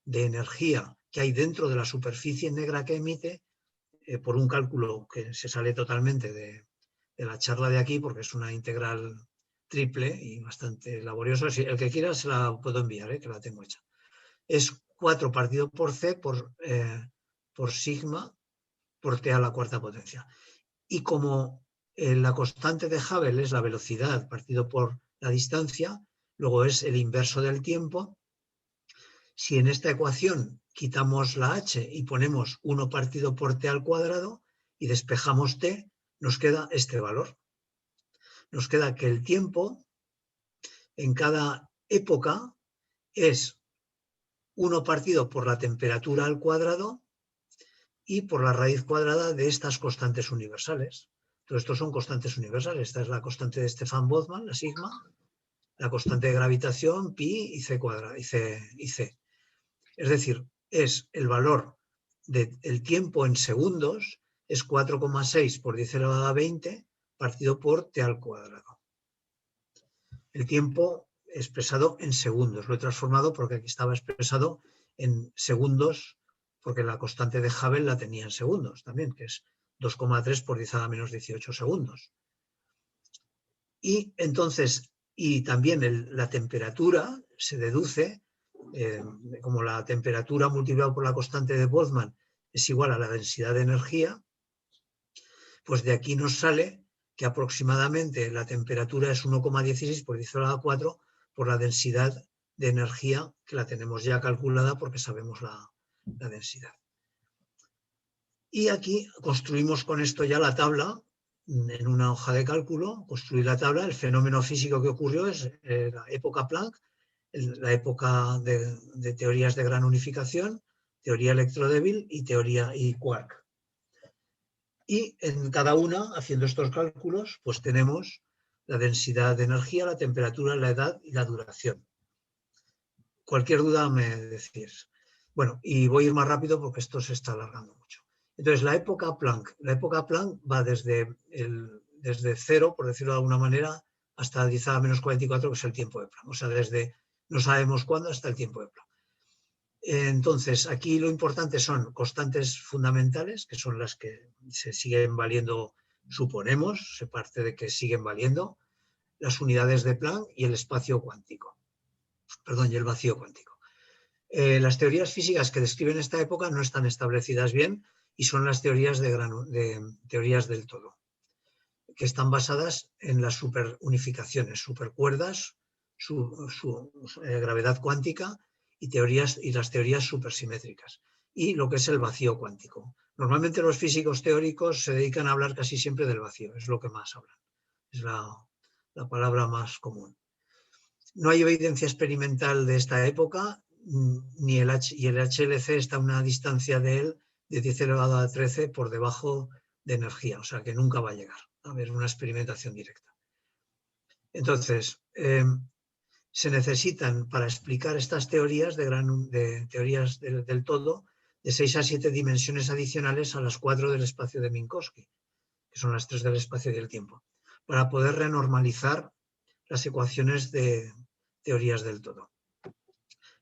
de energía que hay dentro de la superficie negra que emite, por un cálculo que se sale totalmente de la charla de aquí, porque es una integral triple y bastante laboriosa. Si el que quiera se la puedo enviar, que la tengo hecha. Es 4 partido por c por sigma por t a la cuarta potencia. Y como la constante de Hubble es la velocidad partido por la distancia, luego es el inverso del tiempo. Si en esta ecuación quitamos la h y ponemos 1 partido por t al cuadrado y despejamos t, nos queda este valor. Nos queda que el tiempo en cada época es 1 partido por la temperatura al cuadrado y por la raíz cuadrada de estas constantes universales. Todo esto son constantes universales. Esta es la constante de Stefan-Boltzmann, la sigma, la constante de gravitación, pi y c cuadrado, y c. Es decir, es el valor del tiempo en segundos, es 4,6 por 10 elevado a 20 partido por t al cuadrado. El tiempo expresado en segundos. Lo he transformado porque aquí estaba expresado en segundos, porque la constante de Hubble la tenía en segundos también, que es 2,3 por 10 a la menos 18 segundos. Y entonces, y también la temperatura se deduce, como la temperatura multiplicada por la constante de Boltzmann es igual a la densidad de energía, pues de aquí nos sale que aproximadamente la temperatura es 1,16 por 10 elevado a 4 por la densidad de energía, que la tenemos ya calculada porque sabemos la densidad. Y aquí construimos con esto ya la tabla, en una hoja de cálculo, construir la tabla. El fenómeno físico que ocurrió es la época Planck, la época de teorías de gran unificación, teoría electrodébil y teoría y quark. Y en cada una, haciendo estos cálculos, pues tenemos la densidad de energía, la temperatura, la edad y la duración. Cualquier duda me decís. Bueno, y voy a ir más rápido porque esto se está alargando mucho. Entonces, la época Planck va desde 0, por decirlo de alguna manera, hasta 10 a la menos 44, que es el tiempo de Planck. O sea, desde no sabemos cuándo hasta el tiempo de Planck. Entonces, aquí lo importante son constantes fundamentales, que son las que se siguen valiendo, suponemos, se parte de que siguen valiendo, las unidades de Planck y el espacio cuántico. Perdón, y el vacío cuántico. Las teorías físicas que describen esta época no están establecidas bien y son las teorías teorías del todo, que están basadas en las superunificaciones, supercuerdas, gravedad cuántica y las teorías supersimétricas, y lo que es el vacío cuántico. Normalmente los físicos teóricos se dedican a hablar casi siempre del vacío, es lo que más hablan, es la palabra más común. No hay evidencia experimental de esta época, y el HLC está a una distancia de él de 10 elevado a 13 por debajo de energía, o sea que nunca va a llegar a haber una experimentación directa. Entonces, se necesitan para explicar estas teorías teorías del todo de 6 a 7 dimensiones adicionales a las 4 del espacio de Minkowski, que son las 3 del espacio y del tiempo, para poder renormalizar las ecuaciones de teorías del todo.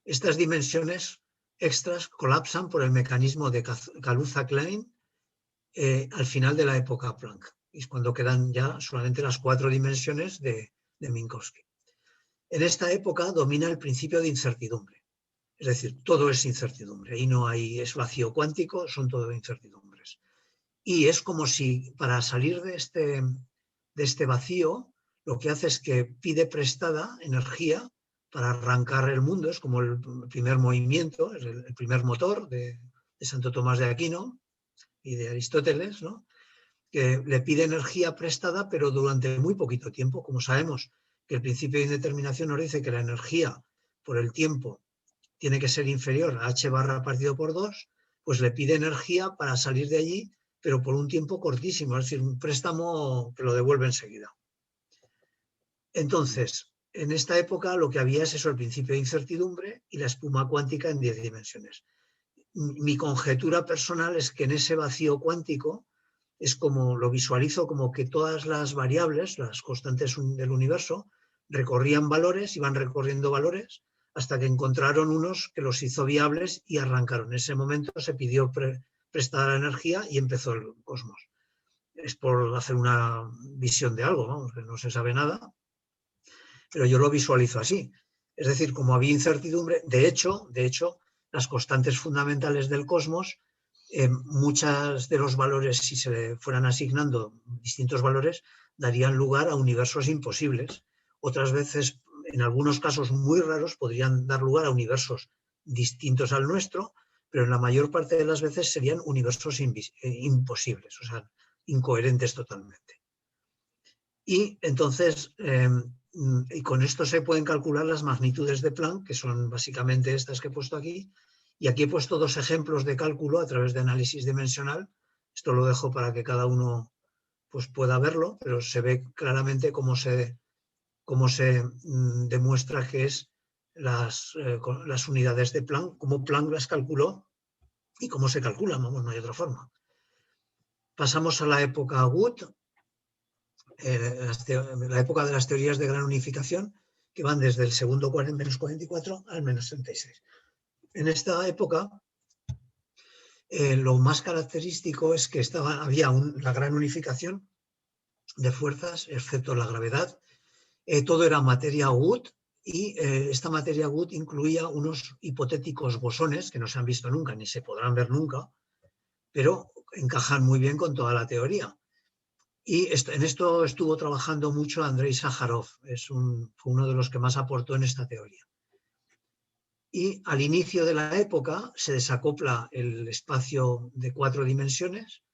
Estas dimensiones extras colapsan por el mecanismo de Kaluza-Klein al final de la época Planck, y es cuando quedan ya solamente las 4 dimensiones de Minkowski. En esta época domina el principio de incertidumbre, es decir, todo es incertidumbre, y no hay es vacío cuántico, son todo incertidumbres. Y es como si para salir de este vacío, lo que hace es que pide prestada energía para arrancar el mundo, es como el primer movimiento, el primer motor de Santo Tomás de Aquino y de Aristóteles, ¿no? Que le pide energía prestada, pero durante muy poquito tiempo. Como sabemos que el principio de indeterminación nos dice que la energía por el tiempo tiene que ser inferior a h barra partido por 2, pues le pide energía para salir de allí, pero por un tiempo cortísimo, es decir, un préstamo que lo devuelve enseguida. Entonces, en esta época lo que había es eso, el principio de incertidumbre y la espuma cuántica en 10 dimensiones. Mi conjetura personal es que en ese vacío cuántico es como lo visualizo como que todas las variables, las constantes del universo, recorrían valores, iban recorriendo valores hasta que encontraron unos que los hizo viables y arrancaron. En ese momento se pidió prestada la energía y empezó el cosmos. Es por hacer una visión de algo, ¿no? Que no se sabe nada, pero yo lo visualizo así. Es decir, como había incertidumbre, de hecho, las constantes fundamentales del cosmos, muchas de los valores, si se le fueran asignando distintos valores, darían lugar a universos imposibles. Otras veces, en algunos casos muy raros, podrían dar lugar a universos distintos al nuestro, pero en la mayor parte de las veces serían universos imposibles, o sea, incoherentes totalmente. Y entonces, y con esto se pueden calcular las magnitudes de Planck, que son básicamente estas que he puesto aquí. Y aquí he puesto 2 ejemplos de cálculo a través de análisis dimensional. Esto lo dejo para que cada uno pues pueda verlo, pero se ve claramente cómo se demuestra que es las unidades de Planck, cómo Planck las calculó y cómo se calculan, vamos, no hay otra forma. Pasamos a la época Wood, la época de las teorías de gran unificación, que van desde el segundo menos 44 al menos 36. En esta época, lo más característico es que había la gran unificación de fuerzas, excepto la gravedad. Todo era materia Wood y esta materia Wood incluía unos hipotéticos bosones que no se han visto nunca ni se podrán ver nunca, pero encajan muy bien con toda la teoría. Y en esto estuvo trabajando mucho Andrei Sájarov, fue uno de los que más aportó en esta teoría. Y al inicio de la época se desacopla el espacio de 4 dimensiones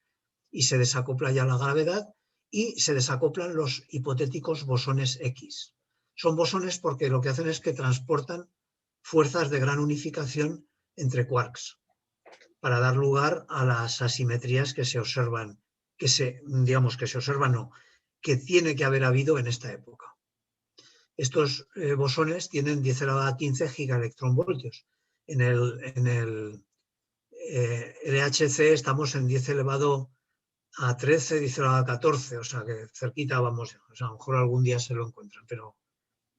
y se desacopla ya la gravedad y se desacoplan los hipotéticos bosones X. Son bosones porque lo que hacen es que transportan fuerzas de gran unificación entre quarks para dar lugar a las asimetrías que se observan, que tiene que haber habido en esta época. Estos bosones tienen 10 elevado a 15 gigaelectronvoltios. En el LHC estamos en 10 elevado a 13, 10 elevado a 14, o sea que cerquita vamos. O sea, a lo mejor algún día se lo encuentran, pero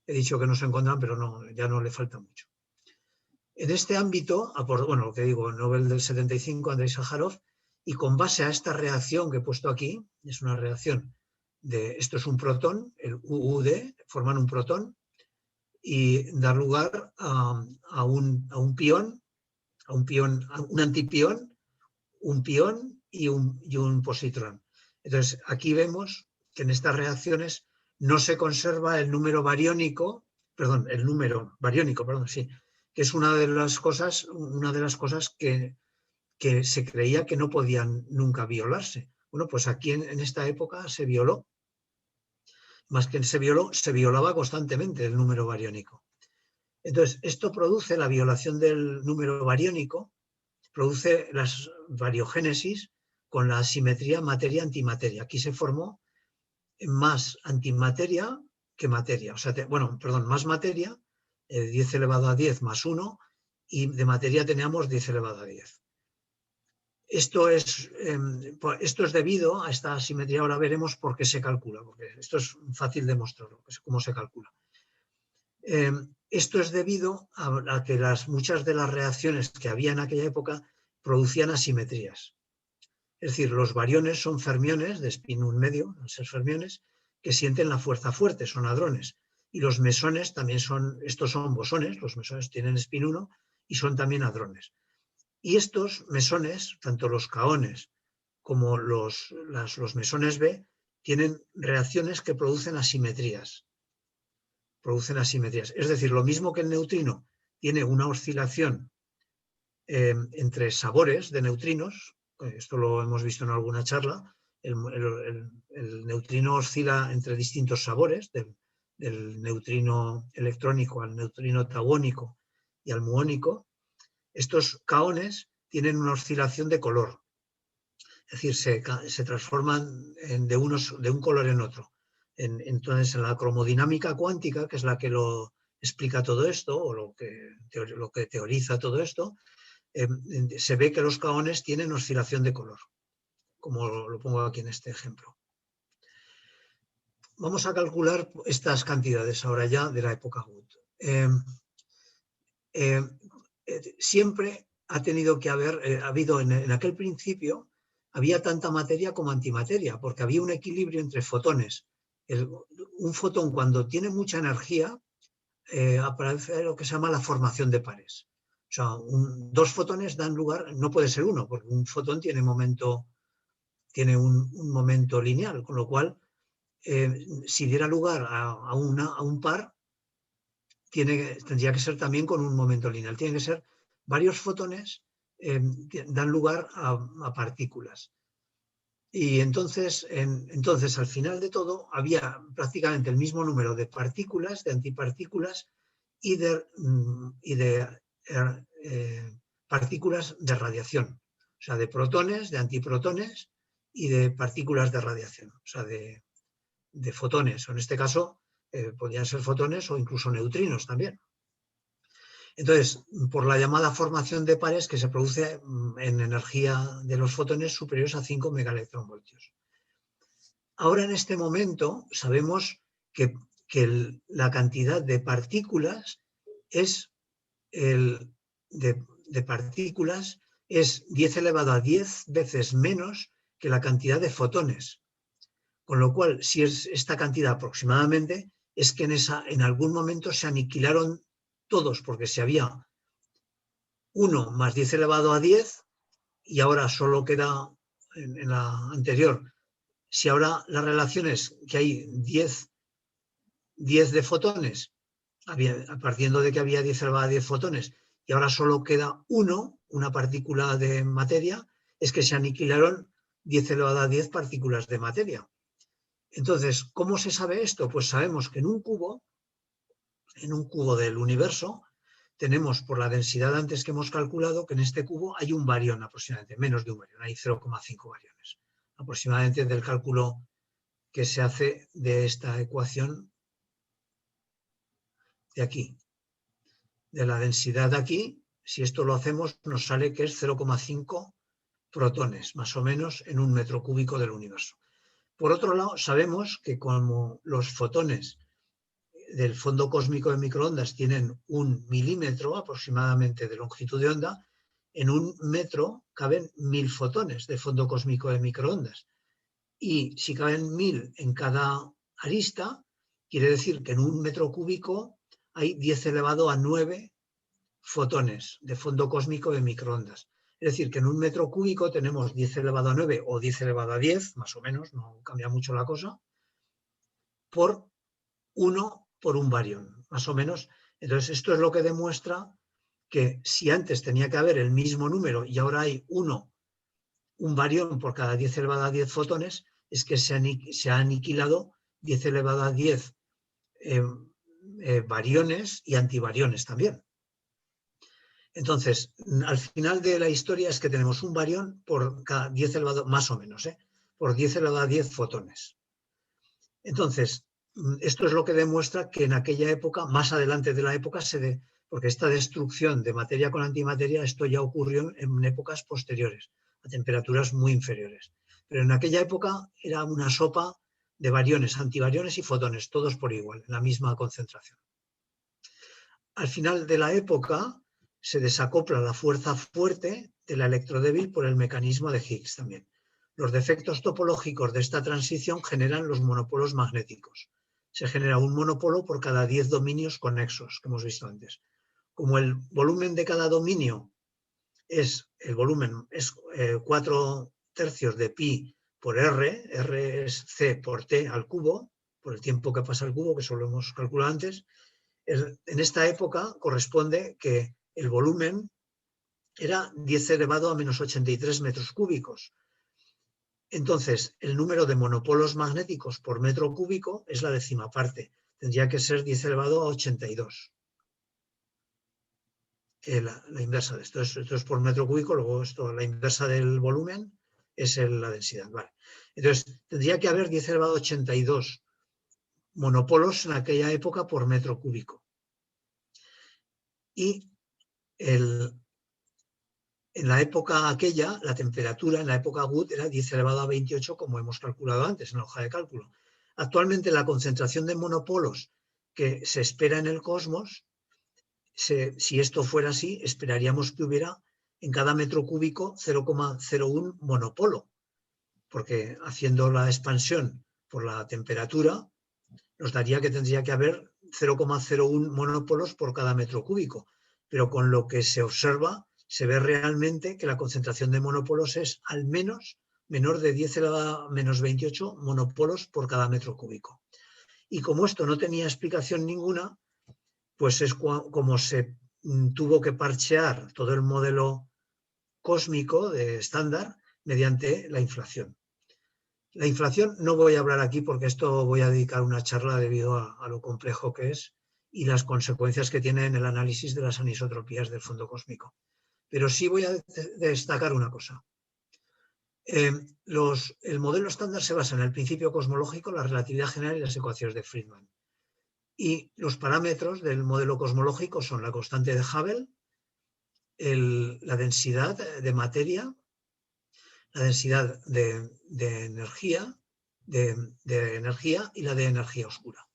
he dicho que no se encuentran, pero no, ya no le falta mucho. En este ámbito, bueno, lo que digo, el Nobel del 75, Andrei Sájarov, y con base a esta reacción que he puesto aquí, es una reacción esto es un protón, el UUD, forman un protón y dar lugar a un pión, a un antipión, un pión y un positrón. Entonces, aquí vemos que en estas reacciones no se conserva el número bariónico, sí, que es una de las cosas que se creía que no podían nunca violarse. Bueno, pues aquí en esta época se violó. Más que se violaba constantemente el número bariónico. Entonces, esto produce la violación del número bariónico, produce las bariogénesis con la asimetría materia-antimateria. Aquí se formó más antimateria que materia. O sea, más materia, 10 elevado a 10 más 1, y de materia teníamos 10 elevado a 10. Esto es debido a esta asimetría, ahora veremos por qué se calcula, porque esto es fácil de mostrarlo, cómo se calcula. Esto es debido a que muchas de las reacciones que había en aquella época producían asimetrías. Es decir, los bariones son fermiones de spin 1 medio, al ser fermiones, que sienten la fuerza fuerte, son hadrones. Y los mesones también estos son bosones, los mesones tienen spin 1 y son también hadrones. Y estos mesones, tanto los kaones como los mesones B, tienen reacciones que producen asimetrías. Es decir, lo mismo que el neutrino tiene una oscilación entre sabores de neutrinos, esto lo hemos visto en alguna charla, el neutrino oscila entre distintos sabores, del neutrino electrónico al neutrino tauónico y al muónico. Estos kaones tienen una oscilación de color, es decir, se transforman de un color en otro. Entonces, en la cromodinámica cuántica, que es la que lo explica todo esto, o lo que teoriza todo esto, se ve que los kaones tienen oscilación de color, como lo pongo aquí en este ejemplo. Vamos a calcular estas cantidades ahora ya de la época Wood. Siempre ha tenido que haber habido en aquel principio, había tanta materia como antimateria, porque había un equilibrio entre fotones. Un fotón, cuando tiene mucha energía, aparece lo que se llama la formación de pares. O sea, dos fotones dan lugar, no puede ser uno, porque un fotón tiene un momento lineal, con lo cual, si diera lugar a un par, tendría que ser también con un momento lineal. Tienen que ser varios fotones que dan lugar a partículas. Y entonces, al final de todo, había prácticamente el mismo número de partículas, de antipartículas y de partículas de radiación. O sea, de protones, de antiprotones y de partículas de radiación, o sea, de fotones. En este caso, podrían ser fotones o incluso neutrinos también. Entonces, por la llamada formación de pares que se produce en energía de los fotones superiores a 5 megaelectronvoltios. Ahora, en este momento, sabemos que la cantidad de partículas es de partículas es 10 elevado a 10 veces menos que la cantidad de fotones. Con lo cual, si es esta cantidad aproximadamente, es que en algún momento se aniquilaron todos, porque si había 1 más 10 elevado a 10 y ahora solo queda en la anterior, si ahora la relación es que hay 10 de fotones, partiendo de que había 10 elevado a 10 fotones, y ahora solo queda 1, una partícula de materia, es que se aniquilaron 10 elevado a 10 partículas de materia. Entonces, ¿cómo se sabe esto? Pues sabemos que en un cubo del universo, tenemos por la densidad antes que hemos calculado que en este cubo hay un barión aproximadamente, menos de un barión, hay 0,5 bariones. Aproximadamente del cálculo que se hace de esta ecuación de aquí. De la densidad de aquí, si esto lo hacemos, nos sale que es 0,5 protones, más o menos, en un metro cúbico del universo. Por otro lado, sabemos que como los fotones del fondo cósmico de microondas tienen 1 milímetro aproximadamente de longitud de onda, en 1 metro caben 1000 fotones de fondo cósmico de microondas. Y si caben 1000 en cada arista, quiere decir que en 1 metro cúbico hay 10 elevado a 9 fotones de fondo cósmico de microondas. Es decir, que en 1 metro cúbico tenemos 10 elevado a 9 o 10 elevado a 10, más o menos, no cambia mucho la cosa, por 1 por un barión, más o menos. Entonces, esto es lo que demuestra que si antes tenía que haber el mismo número y ahora hay un barión por cada 10 elevado a 10 fotones, es que se ha aniquilado 10 elevado a 10 bariones y antibariones también. Entonces, al final de la historia es que tenemos un barión por cada 10 elevado, más o menos, por 10 elevado a 10 fotones. Entonces, esto es lo que demuestra que en aquella época, más adelante de la época, porque esta destrucción de materia con antimateria, esto ya ocurrió en épocas posteriores, a temperaturas muy inferiores. Pero en aquella época era una sopa de bariones, antibariones y fotones, todos por igual, en la misma concentración. Al final de la época se desacopla la fuerza fuerte de la electrodébil por el mecanismo de Higgs también. Los defectos topológicos de esta transición generan los monopolos magnéticos. Se genera un monopolo por cada 10 dominios conexos, que hemos visto antes. Como el volumen de cada dominio es 4 tercios de pi por r, r es c por t al cubo, por el tiempo que pasa el cubo, que eso lo hemos calculado antes. En esta época corresponde que el volumen era 10 elevado a menos 83 metros cúbicos. Entonces, el número de monopolos magnéticos por metro cúbico es la décima parte. Tendría que ser 10 elevado a 82. La inversa de esto. Esto es por metro cúbico, luego la inversa del volumen es la densidad. Vale. Entonces, tendría que haber 10 elevado a 82 monopolos en aquella época por metro cúbico. Y en la época aquella, la temperatura en la época Wood era 10 elevado a 28, como hemos calculado antes en la hoja de cálculo. Actualmente la concentración de monopolos que se espera en el cosmos, si esto fuera así, esperaríamos que hubiera en cada metro cúbico 0,01 monopolo, porque haciendo la expansión por la temperatura nos daría que tendría que haber 0,01 monópolos por cada metro cúbico, pero con lo que se observa se ve realmente que la concentración de monópolos es al menos menor de 10 elevado a menos 28 monopolos por cada metro cúbico. Y como esto no tenía explicación ninguna, pues es como se tuvo que parchear todo el modelo cósmico de estándar mediante la inflación. La inflación no voy a hablar aquí porque esto voy a dedicar una charla debido a lo complejo que es y las consecuencias que tiene en el análisis de las anisotropías del fondo cósmico. Pero sí voy a destacar una cosa. El modelo estándar se basa en el principio cosmológico, la relatividad general y las ecuaciones de Friedman. Y los parámetros del modelo cosmológico son la constante de Hubble, la densidad de materia, la densidad de energía y la de energía oscura.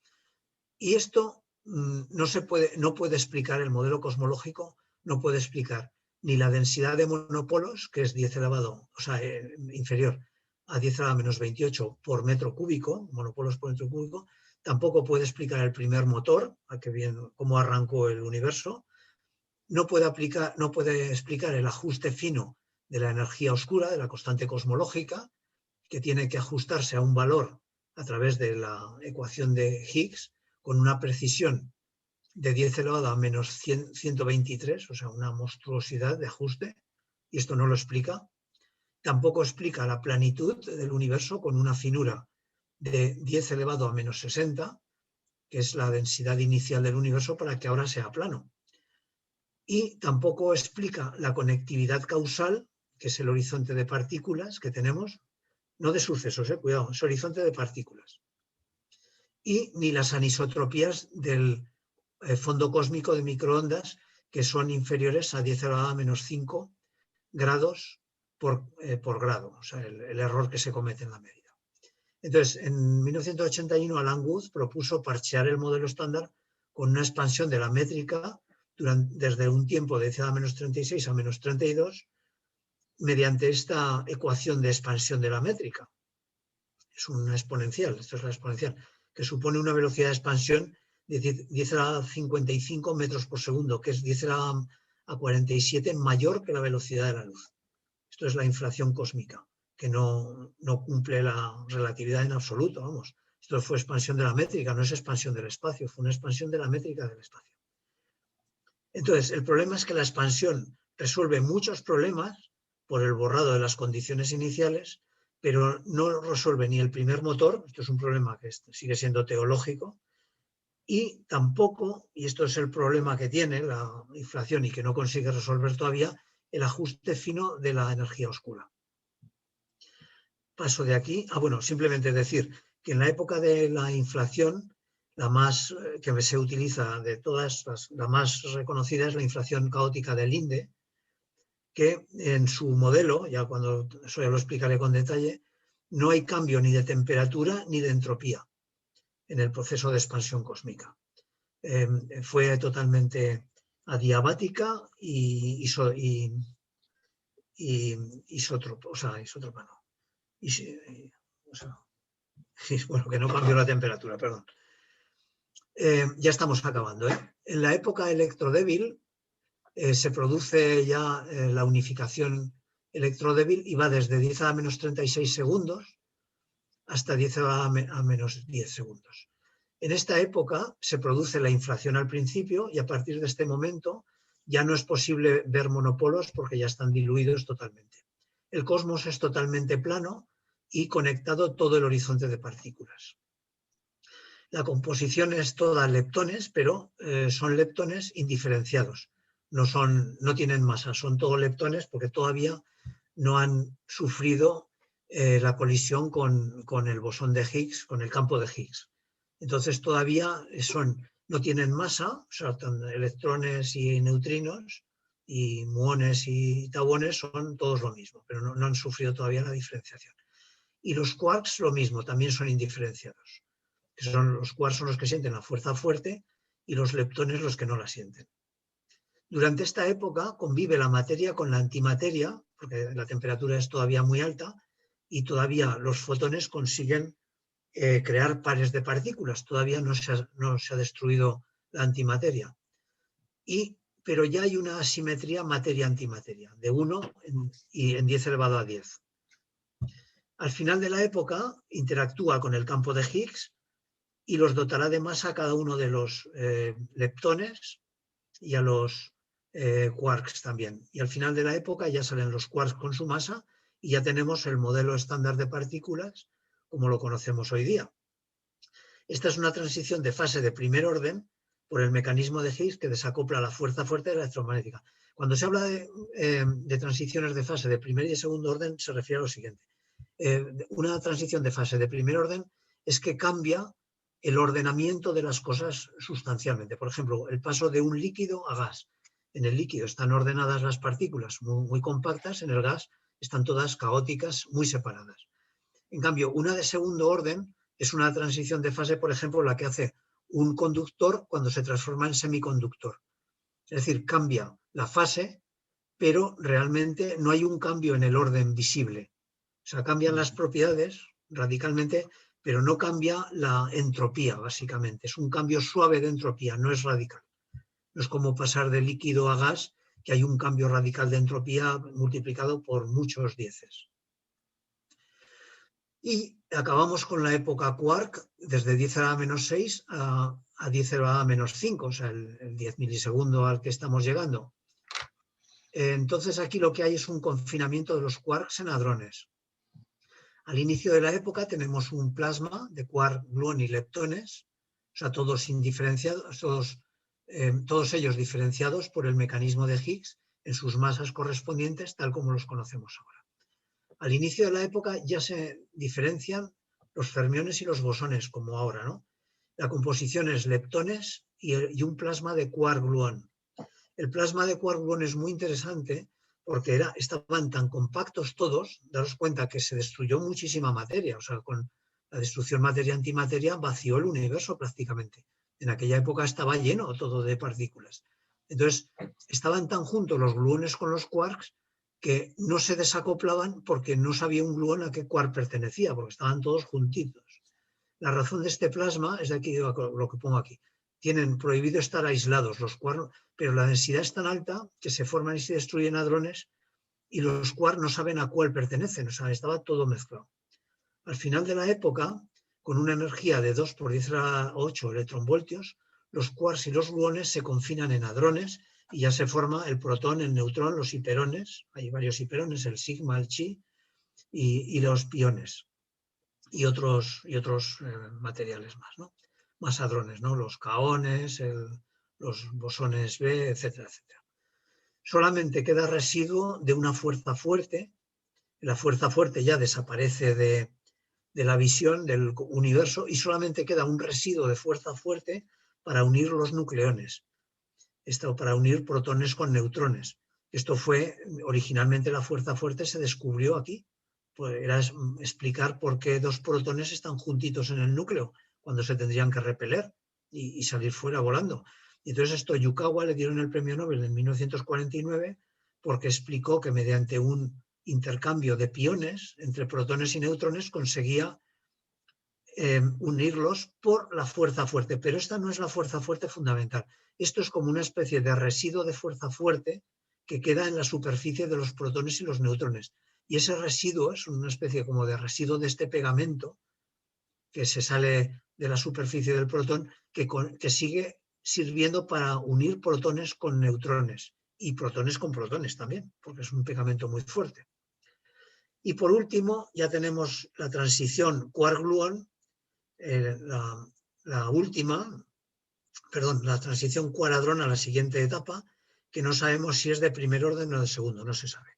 Y esto no puede explicar, el modelo cosmológico no puede explicar ni la densidad de monopolos, que es 10 elevado, o sea, inferior a 10 elevado a menos 28 por metro cúbico, monopolos por metro cúbico, tampoco puede explicar el primer motor, cómo arrancó el universo, no puede explicar el ajuste fino de la energía oscura, de la constante cosmológica, que tiene que ajustarse a un valor a través de la ecuación de Higgs con una precisión de 10 elevado a menos 123, o sea, una monstruosidad de ajuste, y esto no lo explica. Tampoco explica la planitud del universo con una finura de 10 elevado a menos 60, que es la densidad inicial del universo para que ahora sea plano. Y tampoco explica la conectividad causal, que es el horizonte de partículas que tenemos, no de sucesos, cuidado, es horizonte de partículas. Y ni las anisotropías del fondo cósmico de microondas, que son inferiores a 10 elevado a menos 5 grados por grado, o sea, el error que se comete en la medida. Entonces, en 1981, Alan Guth propuso parchear el modelo estándar con una expansión de la métrica desde un tiempo de 10 a menos 36 a menos 32, mediante esta ecuación de expansión de la métrica. Es una exponencial, esto es la exponencial, que supone una velocidad de expansión de 10 a la 55 metros por segundo, que es 10 a la 47 mayor que la velocidad de la luz. Esto es la inflación cósmica, que no cumple la relatividad en absoluto, vamos. Esto fue expansión de la métrica, no es expansión del espacio, fue una expansión de la métrica del espacio. Entonces, el problema es que la expansión resuelve muchos problemas por el borrado de las condiciones iniciales, pero no resuelve ni el primer motor, esto es un problema que sigue siendo teológico, y tampoco, y esto es el problema que tiene la inflación y que no consigue resolver todavía, el ajuste fino de la energía oscura. Paso de aquí, bueno, simplemente decir que en la época de la inflación, la más que se utiliza de todas, la más reconocida es la inflación caótica de Linde, que en su modelo, eso ya lo explicaré con detalle, no hay cambio ni de temperatura ni de entropía en el proceso de expansión cósmica. Fue totalmente adiabática y isótropa, o sea, isótropa no. Bueno, que no cambió la temperatura, perdón. Ya estamos acabando. En la época electrodébil se produce ya la unificación electrodébil y va desde 10 a la menos 36 segundos hasta 10 a la menos 10 segundos. En esta época se produce la inflación al principio y a partir de este momento ya no es posible ver monopolos porque ya están diluidos totalmente. El cosmos es totalmente plano y conectado todo el horizonte de partículas. La composición es toda leptones, pero son leptones indiferenciados. No tienen masa, son todos leptones porque todavía no han sufrido la colisión con el bosón de Higgs, con el campo de Higgs. Entonces todavía no tienen masa, o sea, electrones y neutrinos y muones y tauones son todos lo mismo, pero no han sufrido todavía la diferenciación. Y los quarks lo mismo, también son indiferenciados. Los quarks son los que sienten la fuerza fuerte y los leptones los que no la sienten. Durante esta época convive la materia con la antimateria, porque la temperatura es todavía muy alta y todavía los fotones consiguen crear pares de partículas. Todavía no se ha destruido la antimateria. Pero ya hay una asimetría materia-antimateria, de 1 en 10 elevado a 10. Al final de la época interactúa con el campo de Higgs y los dotará de masa a cada uno de los leptones y a los quarks también. Y al final de la época ya salen los quarks con su masa y ya tenemos el modelo estándar de partículas como lo conocemos hoy día. Esta es una transición de fase de primer orden por el mecanismo de Higgs que desacopla la fuerza fuerte de la electromagnética. Cuando se habla de transiciones de fase de primer y de segundo orden, se refiere a lo siguiente. Una transición de fase de primer orden es que cambia el ordenamiento de las cosas sustancialmente. Por ejemplo, el paso de un líquido a gas. En el líquido están ordenadas las partículas muy compactas, en el gas están todas caóticas, muy separadas. En cambio, una de segundo orden es una transición de fase, por ejemplo, la que hace un conductor cuando se transforma en semiconductor. Es decir, cambia la fase, pero realmente no hay un cambio en el orden visible. O sea, cambian las propiedades radicalmente, pero no cambia la entropía, básicamente. Es un cambio suave de entropía, no es radical. No es como pasar de líquido a gas, que hay un cambio radical de entropía multiplicado por muchos dieces. Y acabamos con la época quark, desde 10 a la menos 6 a 10 a la menos 5, o sea, el 10 milisegundo al que estamos llegando. Entonces aquí lo que hay es un confinamiento de los quarks en hadrones. Al inicio de la época tenemos un plasma de quark, gluón y leptones, o sea, todos indiferenciados, todos ellos diferenciados por el mecanismo de Higgs en sus masas correspondientes, tal como los conocemos ahora. Al inicio de la época ya se diferencian los fermiones y los bosones, como ahora, ¿no? La composición es leptones y un plasma de quark-gluón. El plasma de quark-gluón es muy interesante porque estaban tan compactos todos, daros cuenta que se destruyó muchísima materia, o sea, con la destrucción materia-antimateria vació el universo prácticamente. En aquella época estaba lleno todo de partículas. Entonces, estaban tan juntos los gluones con los quarks que no se desacoplaban porque no sabía un gluón a qué quark pertenecía, porque estaban todos juntitos. La razón de este plasma es de aquí lo que pongo aquí. Tienen prohibido estar aislados los quarks, pero la densidad es tan alta que se forman y se destruyen hadrones y los quarks no saben a cuál pertenecen, o sea, estaba todo mezclado. Al final de la época, con una energía de 2 por 10 a la 8 electronvoltios, los quarks y los gluones se confinan en hadrones y ya se forma el protón, el neutrón, los hiperones, hay varios hiperones, el sigma, el chi y los piones y otros materiales más, ¿no? Más hadrones, ¿no? Los kaones, los bosones B, etcétera, etcétera. Solamente queda residuo de una fuerza fuerte. La fuerza fuerte ya desaparece de la visión del universo y solamente queda un residuo de fuerza fuerte para unir los nucleones. Esto para unir protones con neutrones. Esto fue, originalmente la fuerza fuerte se descubrió aquí. Pues era explicar por qué dos protones están juntitos en el núcleo cuando se tendrían que repeler y salir fuera volando. Y entonces esto Yukawa le dieron el premio Nobel en 1949 porque explicó que mediante un intercambio de piones entre protones y neutrones conseguía unirlos por la fuerza fuerte. Pero esta no es la fuerza fuerte fundamental. Esto es como una especie de residuo de fuerza fuerte que queda en la superficie de los protones y los neutrones. Y ese residuo es una especie como de residuo de este pegamento que se sale de la superficie del protón que sigue sirviendo para unir protones con neutrones y protones con protones también, porque es un pegamento muy fuerte. Y por último ya tenemos la transición quark-gluón, la transición quark-hadrón a la siguiente etapa, que no sabemos si es de primer orden o de segundo, no se sabe.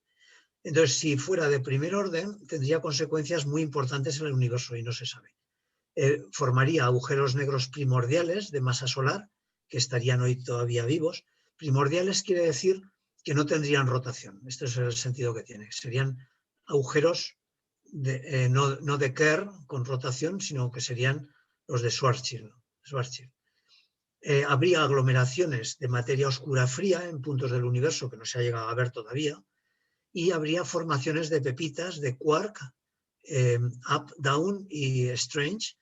Entonces, si fuera de primer orden, tendría consecuencias muy importantes en el universo y no se sabe. Formaría agujeros negros primordiales de masa solar, que estarían hoy todavía vivos. Primordiales quiere decir que no tendrían rotación. Este es el sentido que tiene. Serían agujeros no de Kerr con rotación, sino que serían los de Schwarzschild. Habría aglomeraciones de materia oscura fría en puntos del universo que no se ha llegado a ver todavía, y habría formaciones de pepitas de quark, up, down y strange,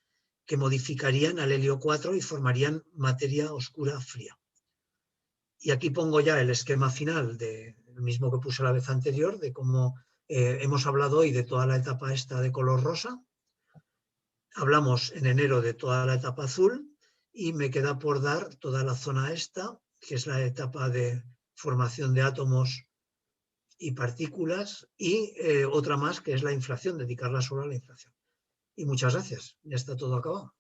que modificarían al helio 4 y formarían materia oscura fría. Y aquí pongo ya el esquema final, el mismo que puse la vez anterior, de cómo hemos hablado hoy de toda la etapa esta de color rosa. Hablamos en enero de toda la etapa azul y me queda por dar toda la zona esta, que es la etapa de formación de átomos y partículas, y otra más que es la inflación, dedicarla solo a la inflación. Y muchas gracias, ya está todo acabado.